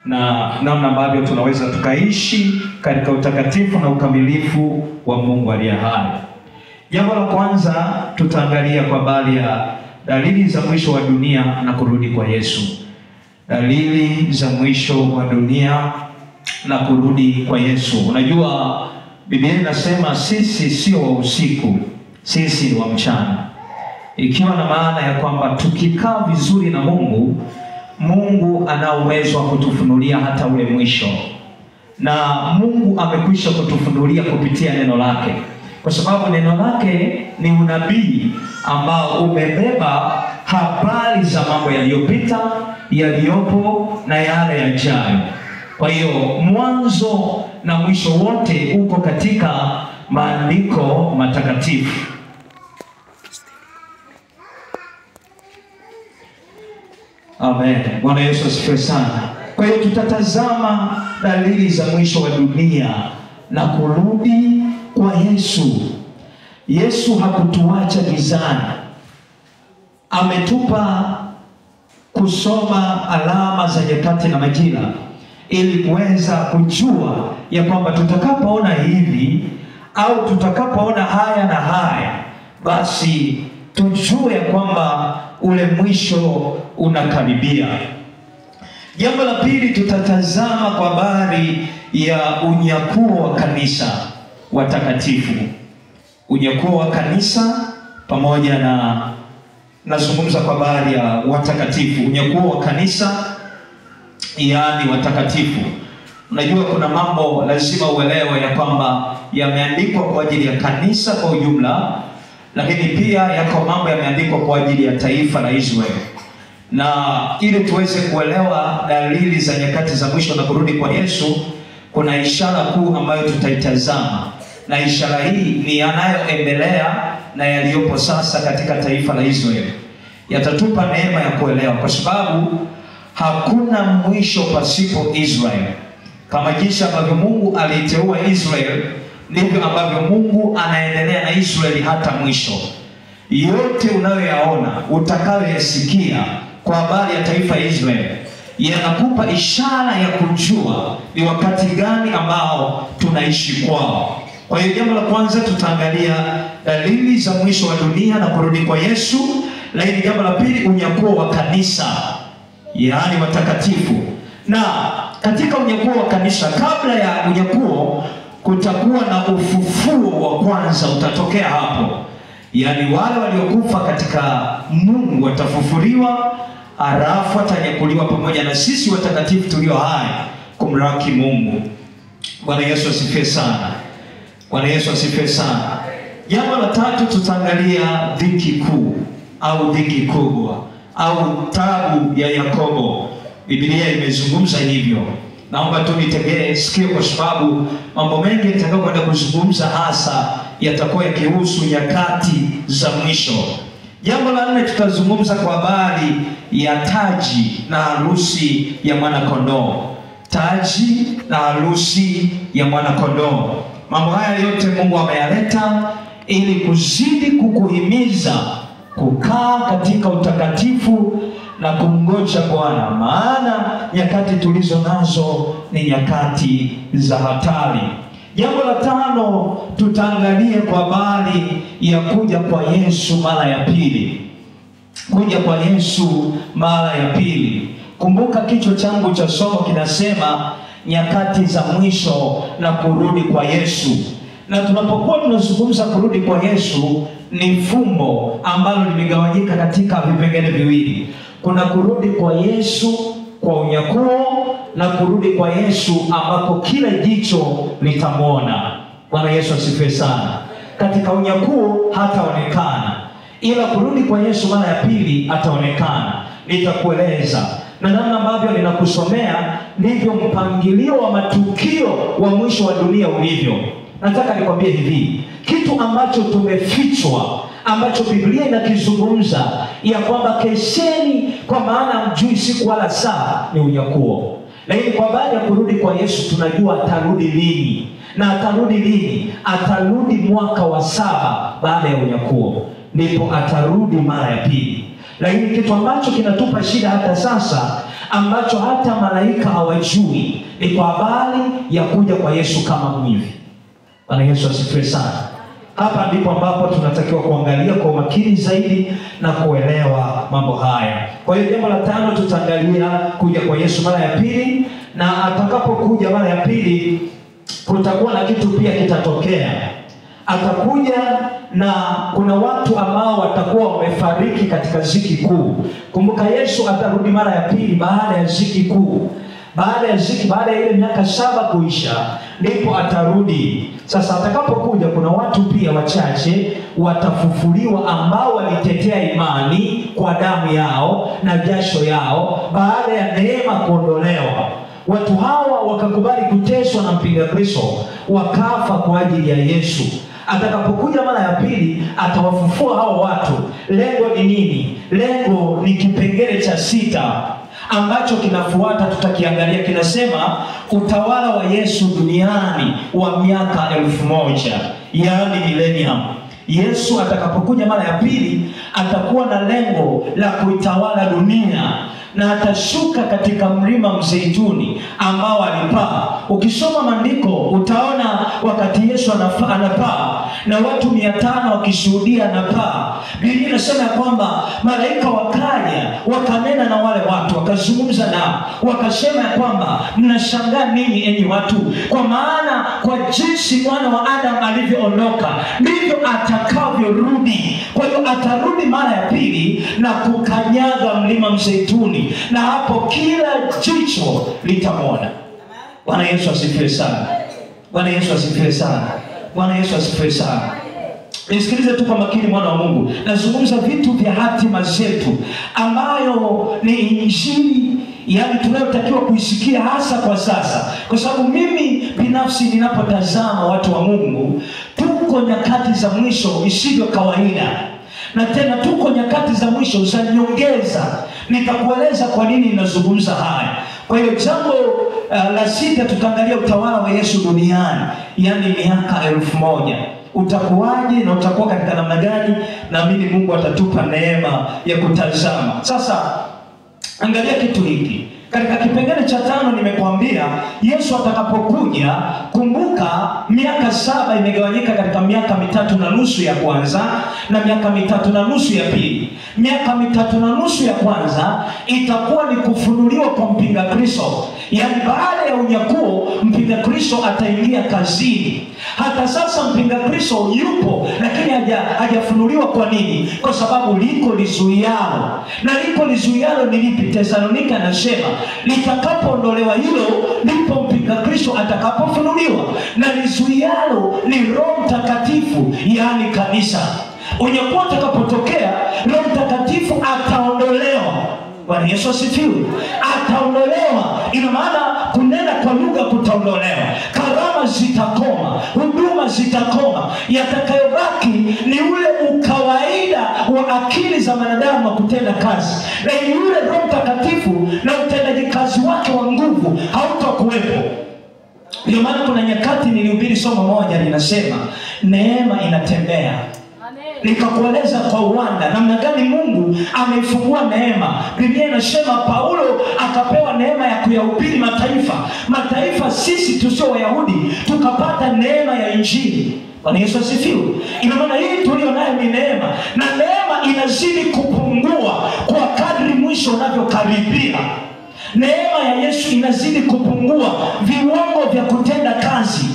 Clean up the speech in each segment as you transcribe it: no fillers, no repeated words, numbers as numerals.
na namna ambavyo tunaweza tukaishi katika utakatifu na ukamilifu wa Mungu aliye hai. Jambo la kwanza tutaangalia kwa habari ya dalili za mwisho wa dunia na kurudi kwa Yesu. Dalili za mwisho wa dunia na kurudi kwa Yesu. Unajua Biblia inasema sisi sio wa usiku, sisi ni wa mchana. Ikiwa na maana ya kwamba tukikaa vizuri na Mungu ana uwezo wa kutufunulia hata ule mwisho. Na Mungu amekwisha kutufunulia kupitia neno lake. Kwa sababu neno lake ni unabii ambao umebeba habari za mambo yaliyopita, yaliyopo na yale yajayo. Kwa hiyo mwanzo na mwisho wote uko katika maandiko matakatifu. Amen. Bwana Yesu asifiwe sana. Kwa hiyo tutatazama dalili za mwisho wa dunia na kurudi kwa Yesu. Yesu hakutuacha gizani. Ametupa kusoma alama za nyakati na majira ili kuweza kujua ya kwamba tutakapoona hivi au tutakapoona haya na haya, basi tujue kwamba ule mwisho unakaribia. Jambo la pili, tutatazama kwa habari ya unyakuo wa kanisa watakatifu. Unyakuo wa kanisa pamoja na nazungumza kwa habari ya watakatifu. Unyakuo wa kanisa, yaani watakatifu. Unajua kuna mambo lazima uelewe ya kwamba yameandikwa kwa ajili ya kanisa kwa ujumla, lakini pia yako mambo yameandikwa kwa ajili ya taifa la Israeli. Na ili tuweze kuelewa dalili za nyakati za mwisho na kurudi kwa Yesu, kuna ishara kuu ambayo tutaitazama. Na ishara hii ni yanayoendelea na yaliyopo sasa katika taifa la Israeli. Yatatupa neema ya kuelewa, kwa sababu hakuna mwisho pasipo Israeli. Kama jinsi ambavyo Mungu aliteua Israeli, ndivyo ambavyo Mungu anaendelea na Israeli hata mwisho. Yote unayoyaona, utakayoyasikia kwa habari ya taifa Israeli, yanakupa ishara ya kujua ni wakati gani ambao tunaishi kwao. Kwa hiyo jambo la kwanza tutaangalia dalili za mwisho wa dunia na kurudi kwa Yesu. Lakini jambo la pili, unyakuo wa kanisa, yaani watakatifu. Na katika unyakuo wa kanisa, kabla ya unyakuo kutakuwa na ufufuo wa kwanza utatokea hapo. Yaani wale waliokufa katika Mungu watafufuliwa, halafu watanyakuliwa pamoja na sisi watakatifu tulio hai kumlaki Mungu. Bwana Yesu asifiwe sana. Bwana Yesu asifiwe sana. Jambo la tatu tutaangalia dhiki kuu au dhiki kubwa au taabu ya Yakobo. Biblia imezungumza hivyo. Naomba tu nitegee sikio, kwa sababu mambo mengi nitakayokwenda kuzungumza hasa yatakuwa yakihusu nyakati za mwisho. Jambo la nne tutazungumza kwa habari ya taji na harusi ya mwana kondoo. Taji na harusi ya mwana kondoo. Mambo haya yote Mungu ameyaleta ili kuzidi kukuhimiza kukaa katika utakatifu na kumngoja Bwana, maana nyakati tulizo nazo ni nyakati za hatari. Jambo la tano tutaangalia kwa habari ya kuja kwa Yesu mara ya pili. Kuja kwa Yesu mara ya pili. Kumbuka kichwa changu cha somo kinasema nyakati za mwisho na kurudi kwa Yesu. Na tunapokuwa tunazungumza kurudi kwa Yesu, ni fumbo ambalo limegawanyika katika vipengele viwili. Kuna kurudi kwa Yesu kwa unyakuo na kurudi kwa Yesu ambapo kila jicho litamwona. Bwana Yesu asifiwe sana. Katika unyakuo hataonekana, ila kurudi kwa Yesu mara ya pili ataonekana. Nitakueleza na namna ambavyo ninakusomea ndivyo mpangilio wa matukio wa mwisho wa dunia ulivyo. Nataka nikwambie hivi, kitu ambacho tumefichwa, ambacho Biblia inakizungumza ya kwamba kesheni kwa maana mjui siku wala saa, ni unyakuo. Lakini kwa baada ya kurudi kwa Yesu tunajua atarudi lini. Na atarudi lini? Atarudi mwaka wa 7 baada ya unyakuo, ndipo atarudi mara ya pili. Lakini kitu ambacho kinatupa shida hata sasa, ambacho hata malaika hawajui, ni kwa habari ya kuja kwa Yesu kama mwivi. Bwana Yesu asifiwe sana. Hapa ndipo ambapo tunatakiwa kuangalia kwa umakini zaidi na kuelewa mambo haya. Kwa hiyo jambo la 5 tutaangalia kuja kwa Yesu mara ya pili, na atakapokuja mara ya pili kutakuwa na kitu pia kitatokea. Atakuja na kuna watu ambao watakuwa wamefariki katika ziki kuu. Kumbuka Yesu atarudi mara ya pili baada ya ziki kuu. Baada ya ile miaka 7 kuisha, ndipo atarudi. Sasa atakapokuja kuna watu pia wachache watafufuliwa ambao walitetea imani kwa damu yao na jasho yao baada ya neema kuondolewa. Watu hawa wakakubali kuteswa na mpinga Kristo, wakafa kwa ajili ya Yesu. Atakapokuja mara ya pili atawafufua hao watu. Lengo ni nini? Lengo ni kipengele cha 6 ambacho kinafuata, tutakiangalia. Kinasema utawala wa Yesu duniani wa miaka 1000, yaani millennium. Yesu atakapokuja mara ya pili atakuwa na lengo la kuitawala dunia, na atashuka katika mlima Mzeituni ambao alipaa. Ukisoma maandiko utaona wakati Yesu anapaa na watu 500 wakishuhudia anapaa, Biblia inasema kwamba malaika wakaja wakanena na wale watu, wakazungumza nao, wakasema kwamba mnashangaa nini enyi watu? Kwa maana kwa jinsi mwana wa Adamu alivyoondoka ndivyo atakavyorudi. Kwa hiyo atarudi mara ya pili na kukanyaga mlima Mzeituni, na hapo kila jicho litamwona. Bwana Yesu asifiwe sana. Bwana Yesu asifiwe sana. Bwana Yesu asifiwe sana. Nisikilize tu kwa makini mwana wa Mungu. Nazungumza vitu vya hatima zetu ambayo ni injili, yaani tunayotakiwa kuisikia hasa kwa sasa. Kwa sababu mimi binafsi ninapotazama watu wa Mungu, tuko nyakati za mwisho isivyo kawaida. Na tena tuko nyakati za mwisho za nyongeza. Nitakueleza kwa nini ninazungumza haya. Kwa hiyo jambo la 6 tutaangalia utawala wa Yesu duniani, yaani miaka 1000. Utakuwaje na utakuwa katika namna gani? Naamini Mungu atatupa neema ya kutazama. Sasa angalia kitu hiki. Katika kipengele cha 5 nimekuambia Yesu atakapokuja, kumbuka miaka 7 imegawanyika katika miaka 3.5 ya kwanza na miaka 3.5 ya pili. Miaka 3.5 ya kwanza itakuwa ni kufunuliwa kwa mpinga Kristo. Yaani baada ya unyakuo mpinga Kristo ataingia kazini. Hata sasa mpinga Kristo yupo, lakini hajafunuliwa. Kwa nini? Kwa sababu liko lizuialo. Na liko lizuialo ni lipi? Thesalonika anasema litakapoondolewa hilo ndipo mpinga Kristo atakapofunuliwa. Na lizuialo ni Roho Mtakatifu, yaani kanisa. Unyakuo utakapotokea, Roho Mtakatifu ataondolewa. Bwana Yesu asifiwe. Ataondolewa. Ina maana kunena kwa lugha kutaondolewa, karama zitakoma, huduma zitakoma. Yatakayobaki ni ule ukawaida wa akili za wanadamu wa kutenda kazi, na yule Roho Mtakatifu na utendaji kazi wake wa nguvu hautakuwepo. Ndio maana kuna nyakati nilihubiri somo moja linasema neema inatembea. Nikakueleza kwa uwanda namna gani Mungu ameifungua neema. Biblia inasema Paulo akapewa neema ya kuyahubiri mataifa. Mataifa sisi tusio Wayahudi tukapata neema ya injili. Bwana Yesu asifiwe. Ina maana hii tulio nayo ni neema, na neema inazidi kupungua kwa kadri mwisho unavyokaribia. Neema ya Yesu inazidi kupungua, viwango vya kutenda kazi.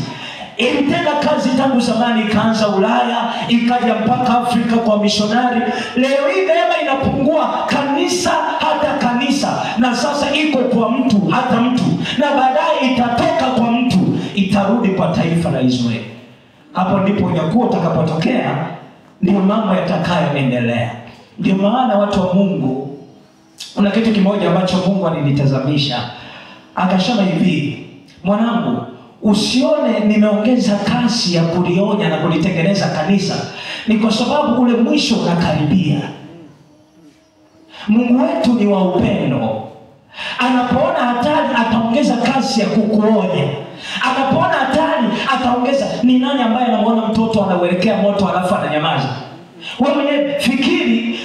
Ilitenda kazi tangu zamani, ikaanza Ulaya, ikaja mpaka Afrika kwa mishonari. Leo hii neema inapungua kanisa hata kanisa, na sasa iko kwa mtu hata mtu, na baadaye itatoka kwa mtu, itarudi kwa taifa la Israeli. Hapo ndipo unyakuo utakapotokea, ndio mambo yatakayoendelea. Ndio maana watu wa Mungu, kuna kitu kimoja ambacho Mungu alinitazamisha, akasema hivi, mwanangu, usione nimeongeza kasi ya kulionya na kulitengeneza kanisa. Ni kwa sababu ule mwisho unakaribia. Mungu wetu ni wa upendo. Anapoona hatari ataongeza kasi ya kukuonya. Anapoona hatari ataongeza. Ni nani ambaye anamuona mtoto anauelekea moto alafu ananyamaza? Wewe mwenyewe fikiri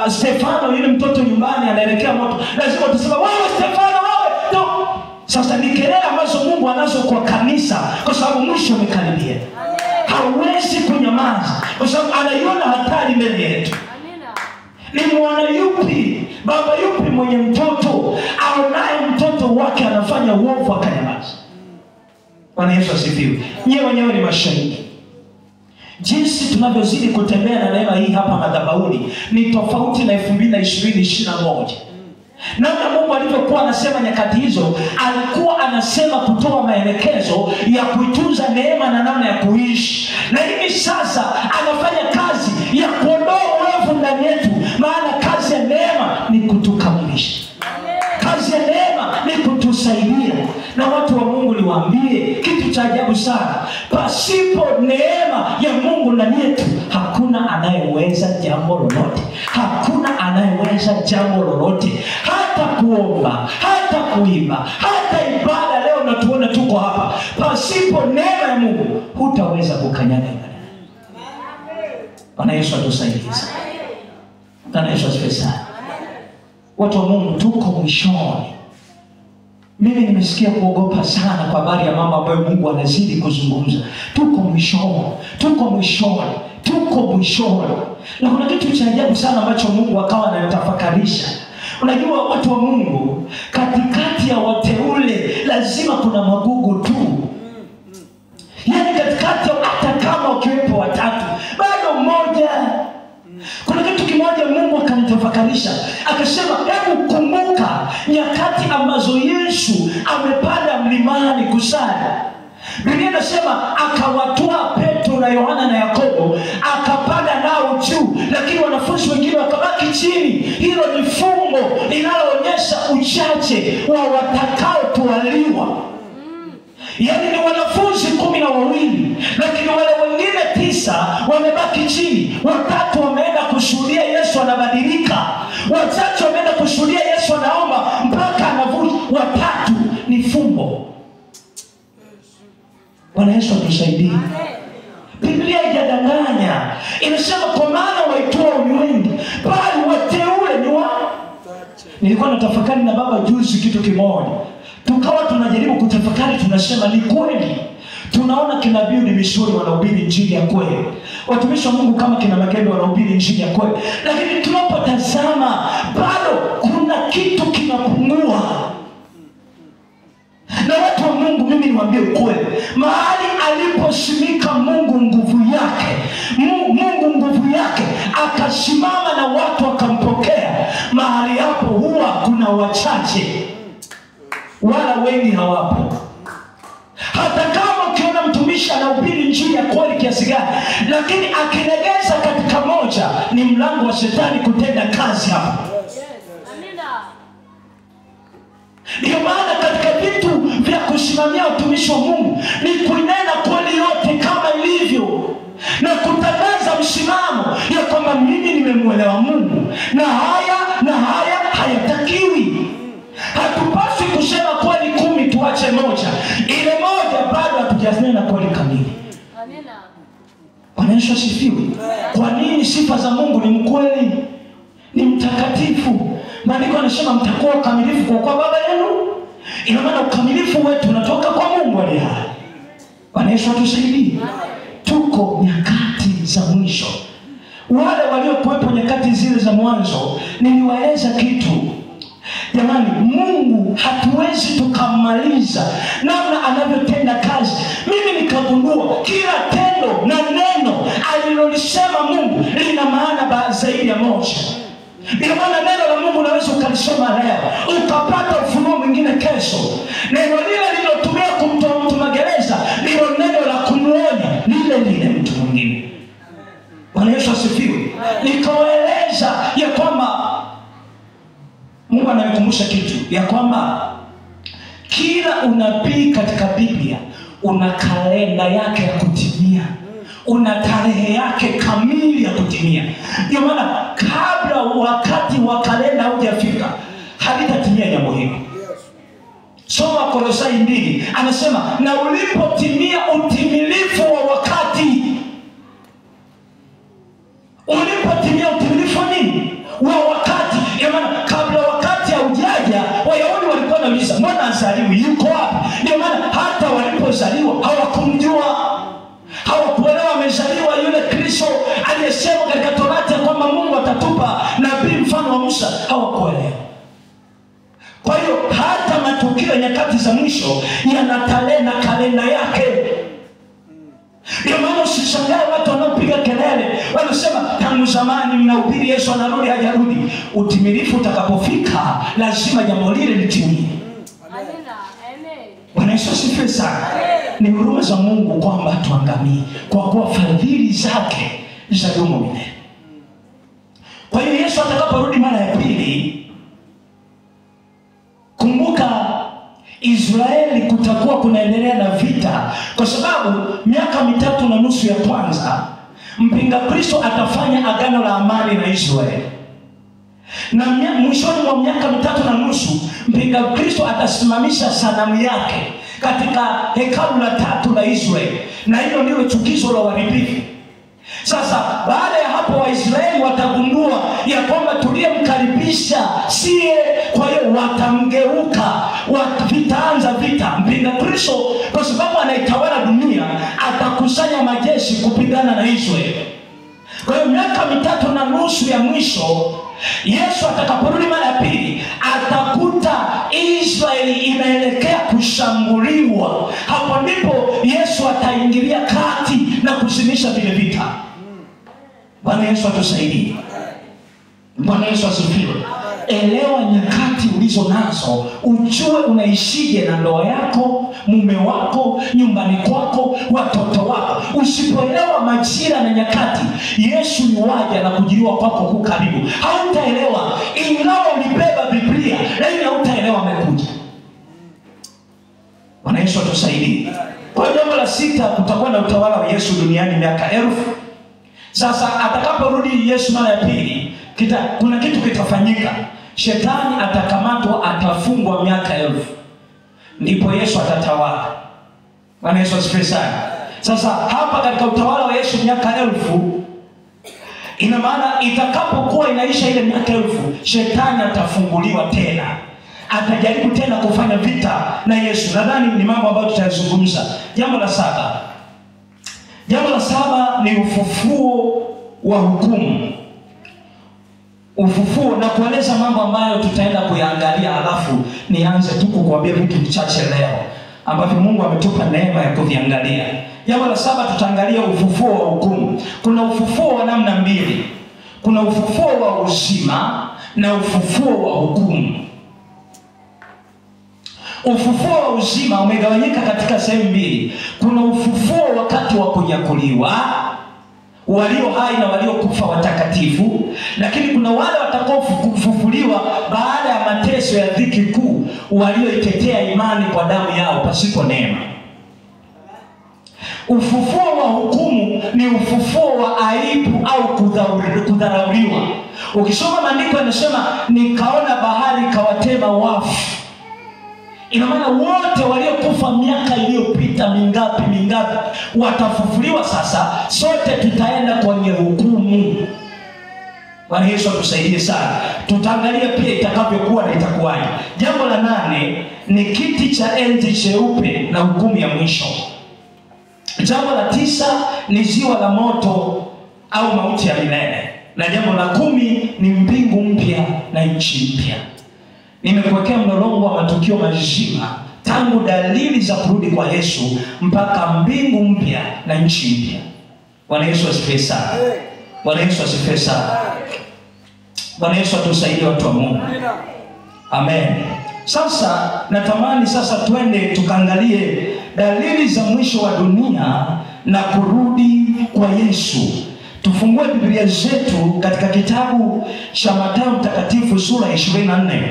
Stefano, yule mtoto nyumbani anaelekea moto, lazima utasema wewe Stefano Sasa ni kelele ambazo Mungu anazo kwa kanisa, kwa sababu mwisho umekaribia. Hawezi kunyamaza kwa sababu anaiona hatari mbele yetu. Ni mwana yupi, baba yupi mwenye mtoto aonaye mtoto wake anafanya uovu akanyamaza? Bwana Yesu asifiwe. Nyewe wenyewe ni mashahidi. Jinsi tunavyozidi kutembea na neema hii hapa madhabahuni ni tofauti na 2021. Namna Mungu alivyokuwa anasema nyakati hizo, alikuwa anasema kutoa maelekezo ya kuitunza neema na namna ya kuishi. Na hivi sasa anafanya kazi ya kuondoa uovu ndani yetu, maana kazi ya neema ni kutukamilisha. Kazi ya neema ni kutusaidia. Na watu wa Mungu niwaambie kitu cha ajabu sana. Pasipo neema ya Mungu ndani yetu, hakuna anayeweza jambo lolote. Hakuna anayeweza jambo lolote. Hata kuomba, hata kuimba, hata ibada leo na tuone tuko hapa. Pasipo neema ya Mungu, hutaweza kukanyaga ibada. Bwana Yesu atusaidie. Bwana Yesu asifiwe sana. Watu wa Mungu, tuko mwishoni. Mimi nimesikia kuogopa sana kwa habari ya mambo ambayo Mungu anazidi kuzungumza. Tuko mwishoni, tuko mwishoni, tuko mwishoni. Na kuna kitu cha ajabu sana ambacho Mungu akawa anatafakarisha. Unajua watu wa Mungu, katikati ya wateule lazima kuna magugu tu. Yaani katikati hata kama ukiwepo watatu, bado mmoja. Kuna kitu kimoja Mungu akanitafakarisha. Akasema, hebu kumbuka nyakati ambazo Yesu amepanda mlimani kusali. Biblia inasema akawatoa Petro na Yohana na Yakobo, akapanda nao juu, lakini wanafunzi wengine wakabaki chini. Hilo ni fumbo linaloonyesha uchache wa watakao tualiwa. Yaani ni wanafunzi 12, lakini wale wengine 9 wamebaki chini. 3 wameenda kushuhudia Yesu anabadilika. 3 wameenda kushuhudia Yesu anaomba mpaka anavuta. 3 ni fumbo. Bwana Yesu atusaidie. Biblia haijadanganya. Inasema kwa maana waitwao ni wengi, bali wateule ni wachache. Nilikuwa natafakari na baba juzi kitu kimoja. Tukawa tunajaribu kutafakari, tunasema ni kweli. Tunaona kina Biudi Misuri wanahubiri injili ya kweli. Watumishi wa Mungu kama kina Magembe wanahubiri injili ya kweli. Lakini tunapotazama bado kuna kitu kinapungua. Na watu wa Mungu, mimi niwaambie ukweli. Mahali aliposimika Mungu nguvu yake, Mungu nguvu yake akasimama na watu wakampokea, mahali hapo huwa kuna wachache, wala wengi hawapo. Hata kama ukiona mtumishi anahubiri injili ya kweli kiasi gani, lakini akilegeza katika moja, ni mlango wa shetani kutenda kazi hapo. Ndio maana katika vitu vya kusimamia utumishi wa Mungu ni kuinena kweli yote kama ilivyo, na kutangaza msimamo ya kwamba mimi nimemuelewa Mungu na haya hayatakiwi. Hatupaswi kusema kweli 10 tuache moja. Ile moja bado hatujanena kweli kamili. Amina. Bwana Yesu asifiwe. Kwa nini? Sifa za Mungu ni mkweli, ni mtakatifu. Maandiko yanasema mtakuwa kamilifu kwa Baba yenu. Ina maana ukamilifu wetu unatoka kwa Mungu aliye hai. Bwana Yesu atusaidie. Tuko nyakati za mwisho. Wale waliokuwepo nyakati zile za mwanzo, niliwaeleza kitu. Jamani, Mungu hatuwezi tukamaliza namna anavyotenda kazi. Mimi nikagundua kila tendo na neno alilolisema Mungu lina maana zaidi ya moja. Ndio maana neno la Mungu unaweza ukalisoma leo ukapata ufunuo mwingine kesho. Neno lile lilotumia kumtoa mtu magereza ndilo neno la kumuonya lile mtu mwingine. Bwana Yesu asifiwe. Nikawaeleza ya kwamba Mungu ananikumbusha kitu ya kwamba kila unabii katika Biblia una kalenda yake ya kutimia, una tarehe yake kamili ya kutimia. Ndio maana kabla wakati wa kalenda hujafika halitatimia jambo hili. Soma Kolosai 2, anasema na ulipotimia utimilifu wa wakati. Ulipotimia utimilifu nini? Wa wakati. Ndio maana kabla wakati haujaja, Wayahudi walikuwa wanauliza, mbona azaliwi? Yuko hawakuelewa. Kwa hiyo hata matukio ya nyakati za mwisho yana tarehe na kalenda yake. Ndio maana usishangae watu wanaopiga kelele wanasema tangu zamani mnahubiri Yesu anarudi hajarudi. Utimilifu utakapofika lazima jambo lile litimie. Bwana Yesu asifiwe sana. Ni huruma za Mungu kwamba tuangamie, kwa kuwa fadhili zake zadumu milele. Kwa hiyo Yesu atakaporudi mara ya pili, kumbuka Israeli kutakuwa kunaendelea na vita, kwa sababu miaka 3.5 ya kwanza mpinga Kristo atafanya agano la amani na Israeli, na mwishoni mwa miaka 3.5 mpinga Kristo atasimamisha sanamu yake katika hekalu la 3 la Israeli, na hilo ndilo chukizo la uharibifu. Sasa baada ya hapo Waisraeli watagundua ya kwamba tuliyemkaribisha siye, kwa hiyo watamgeuka, vitaanza vita. Mpinga Kristo kwa sababu anaitawala dunia atakusanya majeshi kupigana na Israeli. Kwa hiyo miaka 3.5 ya mwisho, Yesu atakaporudi mara ya pili atakuta Israeli inaelekea kushambuliwa. Hapo ndipo Yesu ataingilia kati na kusimisha vile vita. Bwana Yesu atusaidie. Bwana Yesu asifiwe. Elewa nyakati ulizo nazo, ujue unaishije na ndoa yako, mume wako, nyumbani kwako, watoto wako. Usipoelewa majira na nyakati, Yesu yuaja na kujiliwa kwako huko karibu, hautaelewa. Ingawa ulibeba Biblia, lakini hautaelewa amekuja. Bwana Yesu atusaidie. Kwa jambo la 6, kutakuwa na utawala wa Yesu duniani miaka 1000. Sasa atakaporudi Yesu mara ya pili, kuna kitu kitafanyika. Shetani atakamatwa, atafungwa miaka 1000. Ndipo Yesu atatawala. Bwana Yesu asifiwe sana. Sasa hapa katika utawala wa Yesu miaka 1000, ina maana itakapokuwa inaisha ile miaka 1000, shetani atafunguliwa tena. Atajaribu tena kufanya vita na Yesu. Nadhani ni mambo ambayo tutayazungumza. Jambo la 7. Jambo la 7 ni ufufuo wa hukumu. Ufufuo, na kueleza mambo ambayo tutaenda kuyaangalia, halafu nianze tu kukuambia vitu vichache leo ambavyo Mungu ametupa neema ya kuviangalia. Jambo la 7 tutaangalia ufufuo wa hukumu. Kuna ufufuo wa namna mbili. Kuna ufufuo wa uzima na ufufuo wa hukumu. Ufufuo wa uzima umegawanyika katika sehemu mbili. Kuna ufufuo wakati wa kunyakuliwa, walio hai na walio kufa watakatifu, lakini kuna wale watakao kufufuliwa baada ya mateso ya dhiki kuu, walioitetea imani kwa damu yao pasipo neema. Ufufuo wa hukumu ni ufufuo wa aibu au kudharauliwa. Ukisoma maandiko yanasema nikaona bahari kawatema wafu. Ina maana wote waliokufa miaka iliyopita mingapi watafufuliwa. Sasa sote tutaenda kwenye hukumu. Bwana Yesu atusaidie sana. Tutaangalia pia itakavyokuwa na itakuwaje. Jambo la 8 ni kiti cha enzi cheupe na hukumu ya mwisho. Jambo la 9 ni ziwa la moto au mauti ya milele. Na jambo la 10 ni mbingu mpya na nchi mpya. Nimekuwekea mlolongo wa matukio mazima tangu dalili za kurudi kwa Yesu mpaka mbingu mpya na nchi mpya. Bwana Yesu asifiwe sana. Bwana Yesu asifiwe sana. Bwana Yesu atusaidie watu wa Mungu. Amen. Sasa natamani twende tukaangalie dalili za mwisho wa dunia na kurudi kwa Yesu. Tufungue Biblia zetu katika kitabu cha Mathayo Mtakatifu sura 24.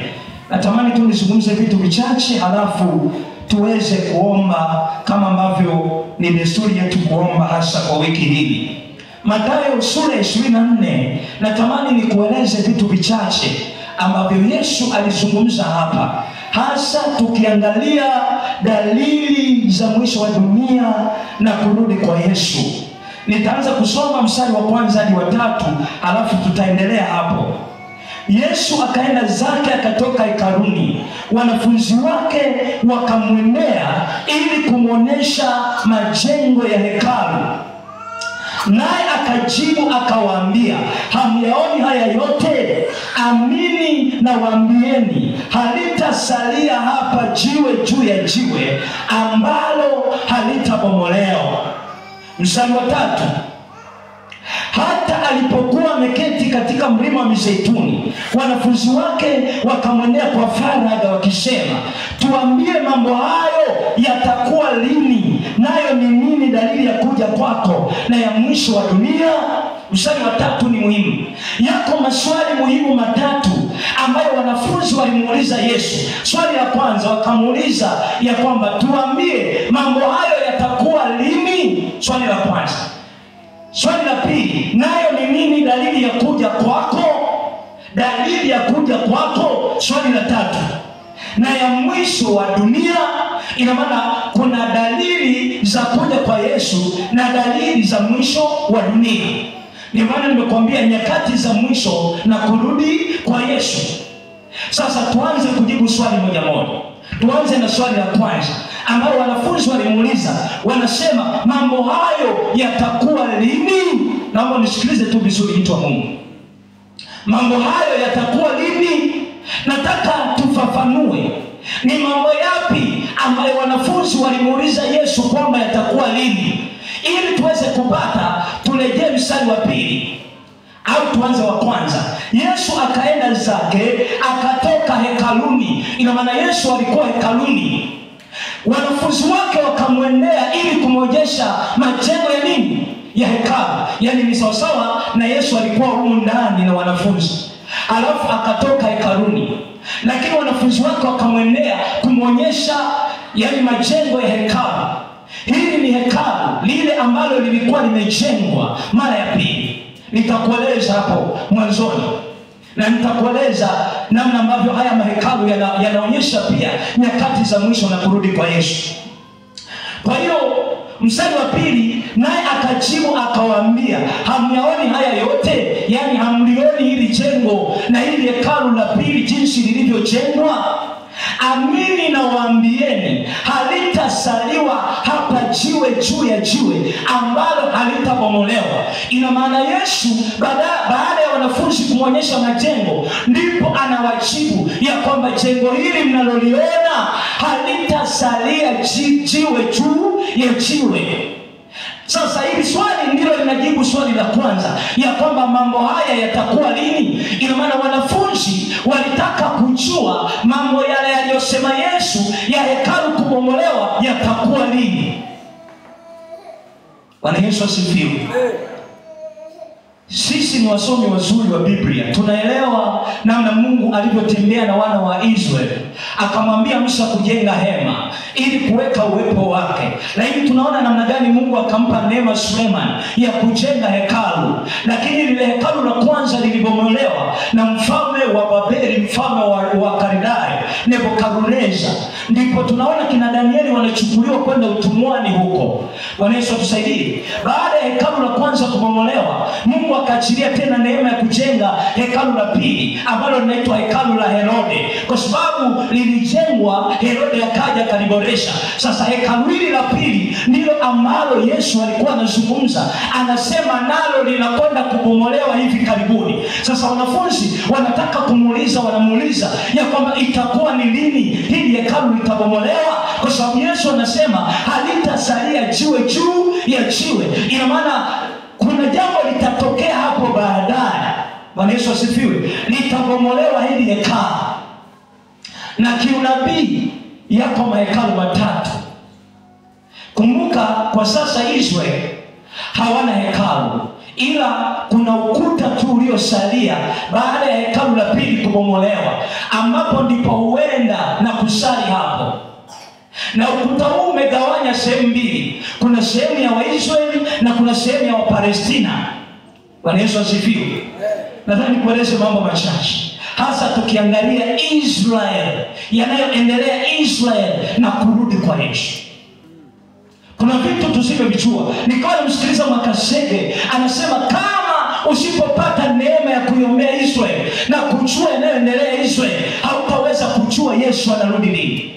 Natamani tu nizungumze vitu vichache, halafu tuweze kuomba kama ambavyo ni desturi yetu kuomba hasa kwa wiki hii. Mathayo sura 24, natamani nikueleze vitu vichache ambavyo Yesu alizungumza hapa, hasa tukiangalia dalili za mwisho wa dunia na kurudi kwa Yesu. Nitaanza kusoma mstari wa 1 hadi wa 3, halafu tutaendelea hapo. Yesu akaenda zake, akatoka hekaluni. Wanafunzi wake wakamwendea ili kumuonesha majengo ya hekalu. Naye akajibu akawaambia, hamyaoni haya yote? Amini nawaambieni, halitasalia hapa jiwe juu ya jiwe ambalo halitabomolewa. Mstari wa 3. Hata alipokuwa ameketi katika mlima wa Mizeituni, wanafunzi wake wakamwendea kwa faragha wakisema, tuambie, mambo hayo yatakuwa lini? Nayo ni nini dalili ya kuja kwako na ya mwisho wa dunia? Mstari wa 3 ni muhimu. Yako maswali muhimu matatu ambayo wanafunzi walimuuliza Yesu. Swali la kwanza wakamuuliza ya kwamba, tuambie, mambo hayo yatakuwa lini? Swali la kwanza. Swali la pili, nayo ni nini dalili ya kuja kwako? Dalili ya kuja kwako. Swali la 3, na ya mwisho wa dunia. Ina maana kuna dalili za kuja kwa Yesu na dalili za mwisho wa dunia. Ndio maana nimekuambia nyakati za mwisho na kurudi kwa Yesu. Sasa tuanze kujibu swali moja moja. Tuanze na swali la kwanza ambao wanafunzi walimuuliza, wanasema, mambo hayo yatakuwa lini? Naomba nisikilize tu vizuri, mtu wa Mungu. Mambo hayo yatakuwa lini? Nataka tufafanue ni mambo yapi ambayo wanafunzi walimuuliza Yesu kwamba yatakuwa lini, ili tuweze kupata. Turejee mstari wa 2 au tuanze wa kwanza. Yesu akaenda zake, akatoka hekaluni. Ina maana Yesu alikuwa hekaluni. Wanafunzi wake wakamwendea ili kumwonyesha majengo ya nini? Ya hekalu. Yaani ni sawasawa na Yesu alikuwa humu ndani na wanafunzi, alafu akatoka hekaluni. Lakini wanafunzi wake wakamwendea kumwonyesha yaani majengo ya hekalu. Hili ni hekalu lile ambalo lilikuwa limejengwa mara ya pili. Nitakueleza hapo mwanzoni, na nitakueleza namna ambavyo haya mahekalu yanaonyesha pia nyakati za mwisho na kurudi kwa Yesu. Kwa hiyo mstari wa 2, naye akajibu akawaambia, hamyaoni haya yote? Yaani hamlioni hili jengo na hili hekalu la pili jinsi lilivyojengwa? Amini nawaambieni, halitasaliwa hapa jiwe juu ya jiwe ambalo halitabomolewa. Ina maana Yesu baada ya wanafunzi kumwonyesha majengo, ndipo anawajibu ya kwamba jengo hili mnaloliona halitasalia jiwe juu ya jiwe. Sasa hili swali ndilo linajibu swali la kwanza ya kwamba mambo haya yatakuwa lini. Ina maana wanafunzi walitaka kujua mambo yale aliyosema Yesu ya hekalu kubomolewa yatakuwa lini. Bwana Yesu asifiwe. Sisi ni wasomi wazuri wa Biblia. Tunaelewa namna Mungu alivyotembea na wana wa Israeli. Akamwambia Musa kujenga hema ili kuweka uwepo wake. Lakini tunaona namna gani Mungu akampa neema Suleiman ya kujenga hekalu. Lakini lile hekalu la kwanza lilibomolewa na mfalme wa Babeli, mfalme wa Kaldai, Nebukadneza. Ndipo tunaona kina Danieli wanachukuliwa kwenda utumwani huko. Bwana Yesu atusaidie. Baada ya hekalu la kwanza kubomolewa, Mungu akaachilia tena neema ya kujenga hekalu la pili ambalo linaitwa hekalu la Herode. Kwa sababu lilijengwa, Herode akaja kaliboresha. Sasa hekalu hili la pili ndilo ambalo Yesu alikuwa anazungumza, anasema nalo linakwenda kubomolewa hivi karibuni. Sasa wanafunzi wanataka kumuuliza, wanamuuliza ya kwamba itakuwa ni lini hili hekalu litabomolewa, kwa sababu Yesu anasema halitasalia jiwe juu ya jiwe. Ina maana kuna jambo litatokea hapo baadaye. Bwana Yesu asifiwe. Litabomolewa hili hekalu. Na kiunabii yako mahekalu matatu. Kumbuka kwa sasa Israeli hawana hekalu, ila kuna ukuta tu uliosalia baada ya hekalu la pili kubomolewa, ambapo ndipo huenda na kusali hapo. Na ukuta huu umegawanya sehemu mbili. Kuna sehemu ya Waisraeli na kuna sehemu ya Wapalestina. Bwana Yesu asifiwe. Nataka nikueleze mambo machache, hasa tukiangalia Israeli, yanayoendelea Israeli na kurudi kwa Yesu. Kuna vitu tusivyovijua. Nikawa namsikiliza Mwakasege anasema kama usipopata neema ya kuiombea Israeli na kujua yanayoendelea Israeli, hautaweza kujua Yesu anarudi lini.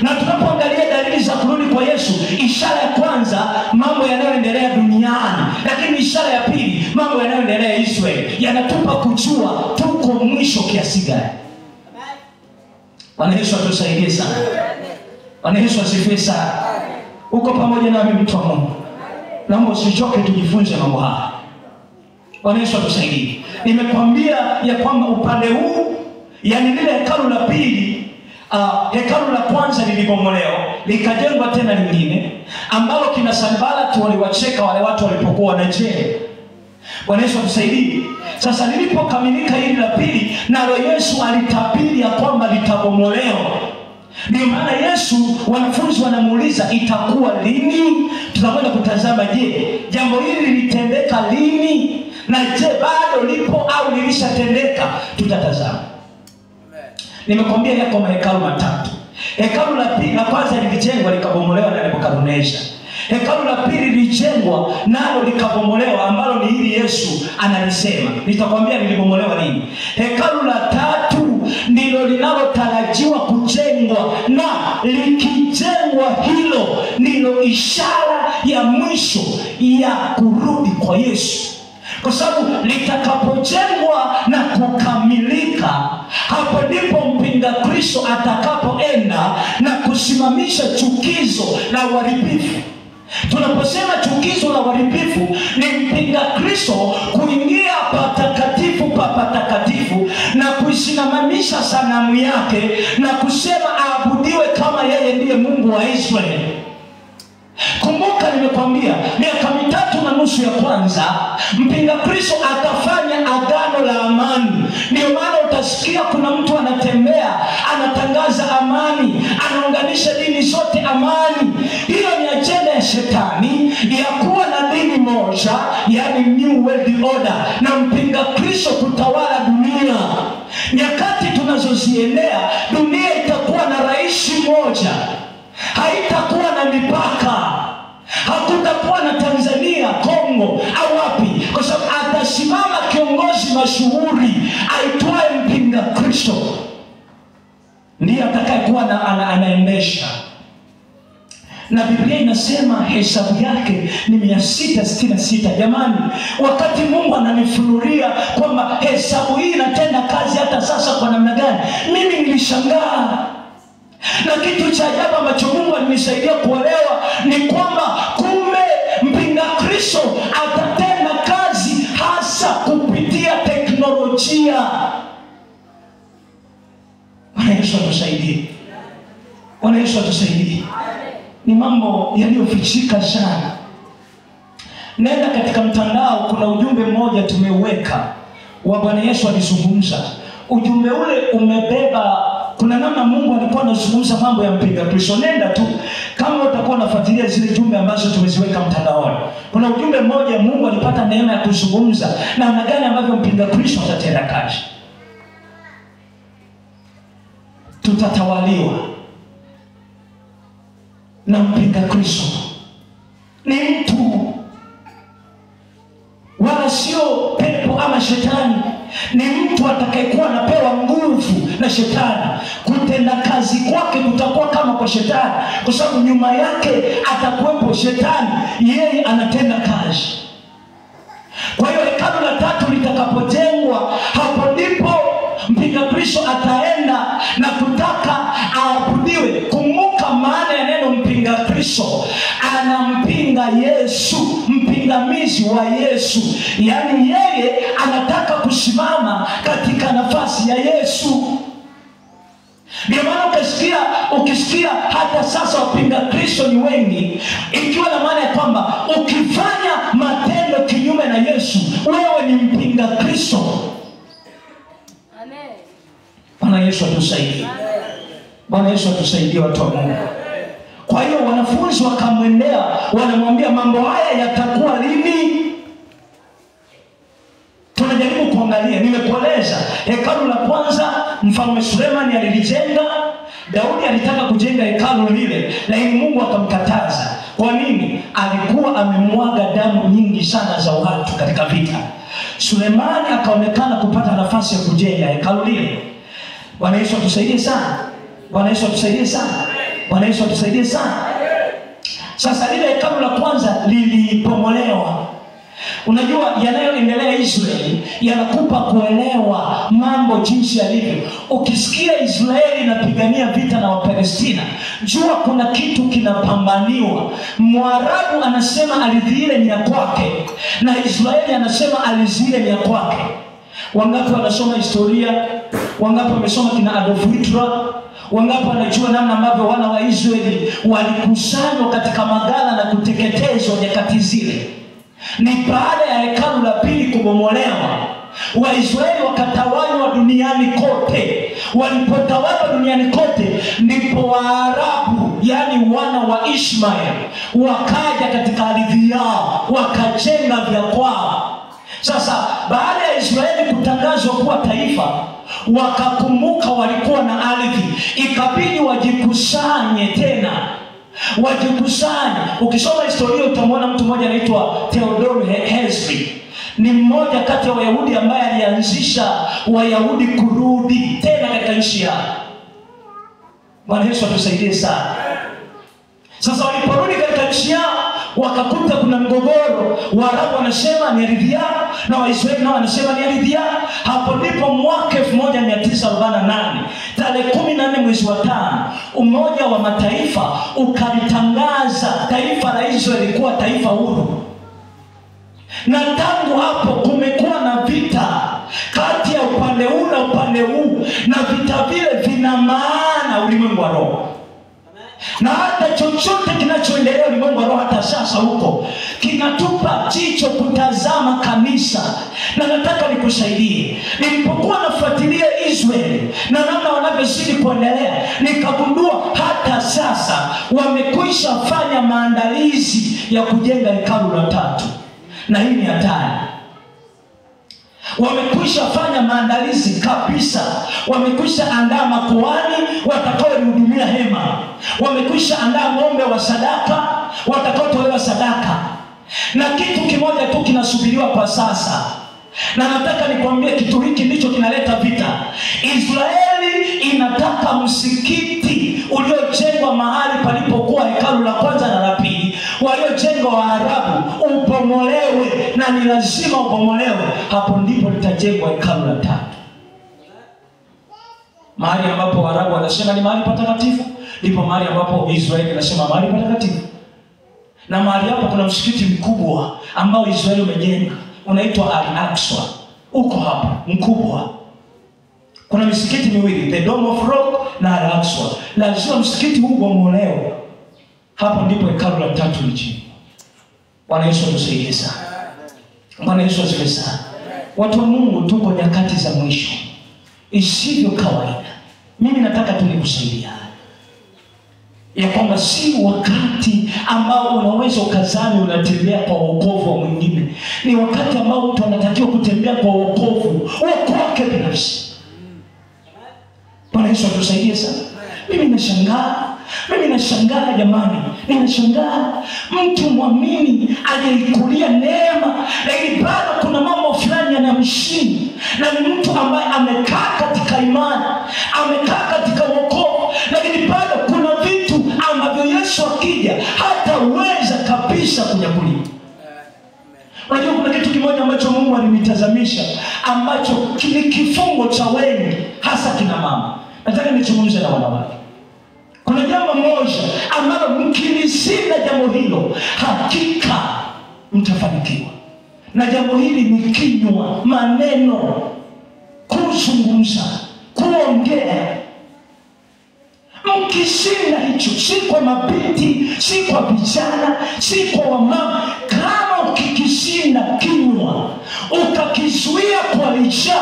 Na tunapoangalia dalili za kurudi kwa Yesu, ishara ya kwanza mambo yanayoendelea duniani, lakini ishara ya pili mambo yanayoendelea Israeli, yanatupa kujua tuko mwisho kiasi gani. Bwana Yesu atusaidie sana. Bwana Yesu asifiwe sana. Uko pamoja na mimi, mtu wa Mungu? Naomba usichoke, tujifunze mambo haya. Bwana Yesu atusaidie. Nimekwambia ya kwamba upande huu, yani lile hekalu la pili, hekalu la kwanza lilibomolewa, likajengwa tena lingine ambalo kina Sanbalati waliwacheka wale watu walipokuwa wanacheka. Bwana Yesu atusaidie. Sasa lilipokamilika hili la pili, nalo Yesu alitabiri ya kwamba litabomolewa. Ndio maana Yesu, wanafunzi wanamuuliza itakuwa lini? Tutakwenda kutazama, je, jambo hili lilitendeka lini? Na je, bado lipo au lilishatendeka? Tutatazama. Nimekwambia yako mahekalu matatu. Hekalu la pili, la kwanza lilijengwa likabomolewa na Nebukadneza. Hekalu la pili lilijengwa nalo likabomolewa, ambalo ni hili Yesu analisema. Nitakwambia lilibomolewa lini. Hekalu la tatu ndilo linalotarajiwa kujengwa, na likijengwa hilo ndilo ishara ya mwisho ya kurudi kwa Yesu. Kwa sababu litakapojengwa na kukamilika, hapo ndipo mpinga Kristo atakapoenda na kusimamisha chukizo la uharibifu. Tunaposema chukizo la uharibifu, ni mpinga Kristo kuingia patakatifu pa patakatifu na kuisimamisha sanamu yake na kusema aabudiwe kama yeye ndiye Mungu wa Israeli. Kumbuka nimekwambia miaka 3.5 ya kwanza mpinga Kristo atafanya agano la amani. Ndio maana utasikia kuna mtu anatembea anatangaza amani, anaunganisha dini zote amani. Hiyo ni ajenda ya shetani ya kuwa na dini moja, yani new world order, na mpinga Kristo kutawala dunia. Nyakati tunazoziendea, dunia itakuwa na rais mmoja, haitakuwa na mipaka. Hakutakuwa na Tanzania, Kongo au wapi, kwa sababu atasimama kiongozi mashuhuri aitwaye mpinga Kristo, ndiye atakayekuwa anaendesha. Na Biblia inasema hesabu yake ni 666. Jamani, wakati Mungu ananifunulia kwamba hesabu hii inatenda kazi hata sasa kwa namna gani, mimi nilishangaa. Na kitu cha ajabu ambacho Mungu alinisaidia kuelewa ni kwamba kumbe mpinga Kristo atatenda kazi hasa kupitia teknolojia. Bwana Yesu atusaidie. Bwana Yesu atusaidie. Ni mambo yaliyofichika sana. Nenda katika mtandao, kuna ujumbe mmoja tumeuweka wa Bwana Yesu alizungumza. Ujumbe ule umebeba, kuna namna Mungu alikuwa anazungumza mambo ya mpinga Kristo. Nenda tu kama utakuwa unafuatilia zile jumbe ambazo tumeziweka mtandaoni. Kuna ujumbe mmoja Mungu alipata neema ya kuzungumza namna gani ambavyo mpinga Kristo atatenda kazi. Tutatawaliwa na mpinga Kristo. Ni mtu, wala sio pepo ama shetani. Ni mtu atakayekuwa anapewa nguvu na shetani. Kutenda kazi kwake kutakuwa kama kwa shetani, kwa sababu nyuma yake atakuwepo shetani, yeye anatenda kazi. Kwa hiyo hekalu la tatu litakapojengwa, hapo ndipo mpinga Kristo ataenda na kutaka aabudiwe. Kumbuka maana ya neno mpinga Kristo, anampinga Yesu, mpingamizi wa Yesu. Yaani yeye anataka kusimama katika nafasi ya Yesu. Ndio maana ukisikia hata sasa wapinga Kristo ni wengi, ikiwa na maana ya kwamba ukifanya matendo kinyume na Yesu, wewe ni mpinga Kristo. Amen. Bwana Yesu atusaidie. Bwana Yesu atusaidie, watu wa Mungu. Kwa hiyo wanafunzi wakamwendea, wanamwambia mambo haya yatakuwa lini? Tunajaribu kuangalia, nimekueleza hekalu la kwanza Mfalme Sulemani alilijenga. Daudi alitaka kujenga hekalu lile, lakini Mungu akamkataza. Kwa nini? Alikuwa amemwaga damu nyingi sana za watu katika vita. Sulemani akaonekana kupata nafasi ya kujenga hekalu lile. Bwana Yesu atusaidie sana. Bwana Yesu atusaidie sana. Bwana Yesu atusaidie sana. Sasa lile hekalu la kwanza lilipomolewa. Unajua yanayoendelea Israeli yanakupa kuelewa mambo jinsi yalivyo. Ukisikia Israeli inapigania vita na Wapalestina, jua kuna kitu kinapambaniwa. Mwarabu anasema ardhi ile ni ya kwake, na Israeli anasema ardhi ile ni ya kwake. Wangapi wanasoma historia? Wangapi wamesoma kina Adolf Hitler? Wangapi wanajua namna ambavyo wana wa Israeli walikusanywa katika magala na kuteketezwa nyakati zile? Ni baada ya hekalu la pili kubomolewa, Waisraeli wakatawanywa duniani kote. Walipotawanywa duniani kote, ndipo Waarabu, yani wana wa Ishmael, wakaja katika ardhi yao, wakajenga vya kwao. Sasa baada ya Israeli kutangazwa kuwa taifa, wakakumbuka walikuwa na ardhi, ikabidi wajikusanye tena. Wajikusanye. Ukisoma historia utamwona mtu mmoja anaitwa Theodor Herzl. Ni mmoja kati ya Wayahudi ambaye alianzisha Wayahudi kurudi tena katika nchi yao. Bwana Yesu atusaidie sana. Sasa waliporudi katika nchi yao, wakakuta kuna mgogoro. Waarabu wanasema ni ardhi yao na Waisraeli nao wanasema ni ardhi yao. Hapo ndipo mwaka 1948 tarehe 14 mwezi wa 5, Umoja wa Mataifa ukalitangaza taifa la Israeli kuwa taifa huru. Na tangu hapo kumekuwa na vita kati ya upande huu na upande huu, na vita vile vina maana ulimwengu wa roho. Na hata chochote kinachoendelea ulimwengu wa roho hata sasa huko, kinatupa jicho kutazama kanisa. Na nataka nikusaidie, nilipokuwa nafuatilia Israeli na namna wanavyozidi kuendelea, nikagundua hata sasa wamekwisha fanya maandalizi ya kujenga hekalu la 3. Na hii ni hatari. Wamekwisha fanya maandalizi kabisa. Wamekwisha andaa makuhani watakaohudumia hema. Wamekwisha andaa ng'ombe wa sadaka watakaotolewa sadaka. Na kitu kimoja tu kinasubiriwa kwa sasa. Na nataka nikwambie kitu hiki ndicho kinaleta vita. Israeli inataka msikiti uliojengwa mahali palipokuwa hekalu la kwanza na la pili, waliojengwa Waarabu, ubomolewe, na ni lazima ubomolewe. Hapo ndipo litajengwa hekalu la 3. Mahali ambapo Waarabu wanasema ni mahali patakatifu, ndipo mahali ambapo Israeli anasema mahali patakatifu. Na mahali hapo kuna msikiti mkubwa ambao Israeli umejenga, unaitwa Al-Aqsa. Uko hapa mkubwa. Kuna misikiti miwili, the Dome of Rock na Al-Aqsa. Lazima msikiti huu ubomolewe. Hapo ndipo hekalu la 3 lijengwa. Bwana Yesu atusaidie sana. Bwana Yesu asifiwe sana. Watu wa Mungu, tuko nyakati za mwisho. Isivyo kawaida. Mimi nataka tu nikusaidia ya kwamba si wakati ambao unaweza ukazani unatembea kwa wokovu wa mwingine. Ni wakati ambao mtu anatakiwa kutembea kwa wokovu wake binafsi. Bwana Yesu atusaidie sana. Mimi nashangaa jamani. Ninashangaa mtu mwamini aliyekulia neema, lakini bado kuna mambo fulani yanamshinda. Na ni mtu ambaye amekaa katika imani, amekaa katika wokovu, lakini bado kuna vitu ambavyo Yesu akija hataweza kabisa kunyakulia. Unajua kuna kitu kimoja ambacho Mungu alinitazamisha, ambacho ni kifungo cha wengi, hasa kina mama. Nataka nizungumze na wanawake. Kuna jambo moja ambalo mkilishinda jambo hilo, hakika mtafanikiwa. Na jambo hili ni kinywa, maneno, kuzungumza, kuongea. Mkishinda hicho, si kwa mabinti, si kwa vijana, si kwa wamama. Kama ukikishinda kinywa, ukakizuia kwa licha,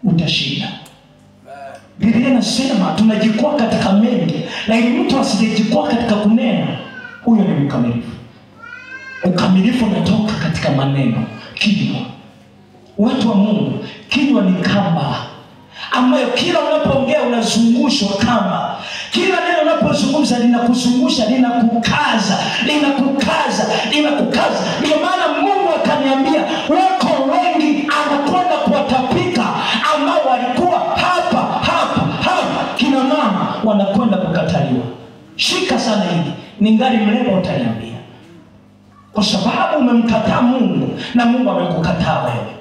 utashinda. Biblia inasema tunajikwaa katika mengi, lakini mtu asiyejikwaa katika kunena, huyo ni mkamilifu. Ukamilifu unatoka katika maneno, kinywa. Watu wa Mungu, kinywa ni kamba ambayo kila unapoongea unazungushwa kamba. Kila neno unapozungumza linakuzungusha, linakukaza. Ndio maana Mungu akaniambia wako wengi anakwenda kuwatapika ambao walikuwa hapa. Kina mama wanakwenda umekataliwa. Shika sana hili, ningali mleba utaniambia. Kwa sababu umemkataa Mungu na Mungu amekukataa wewe.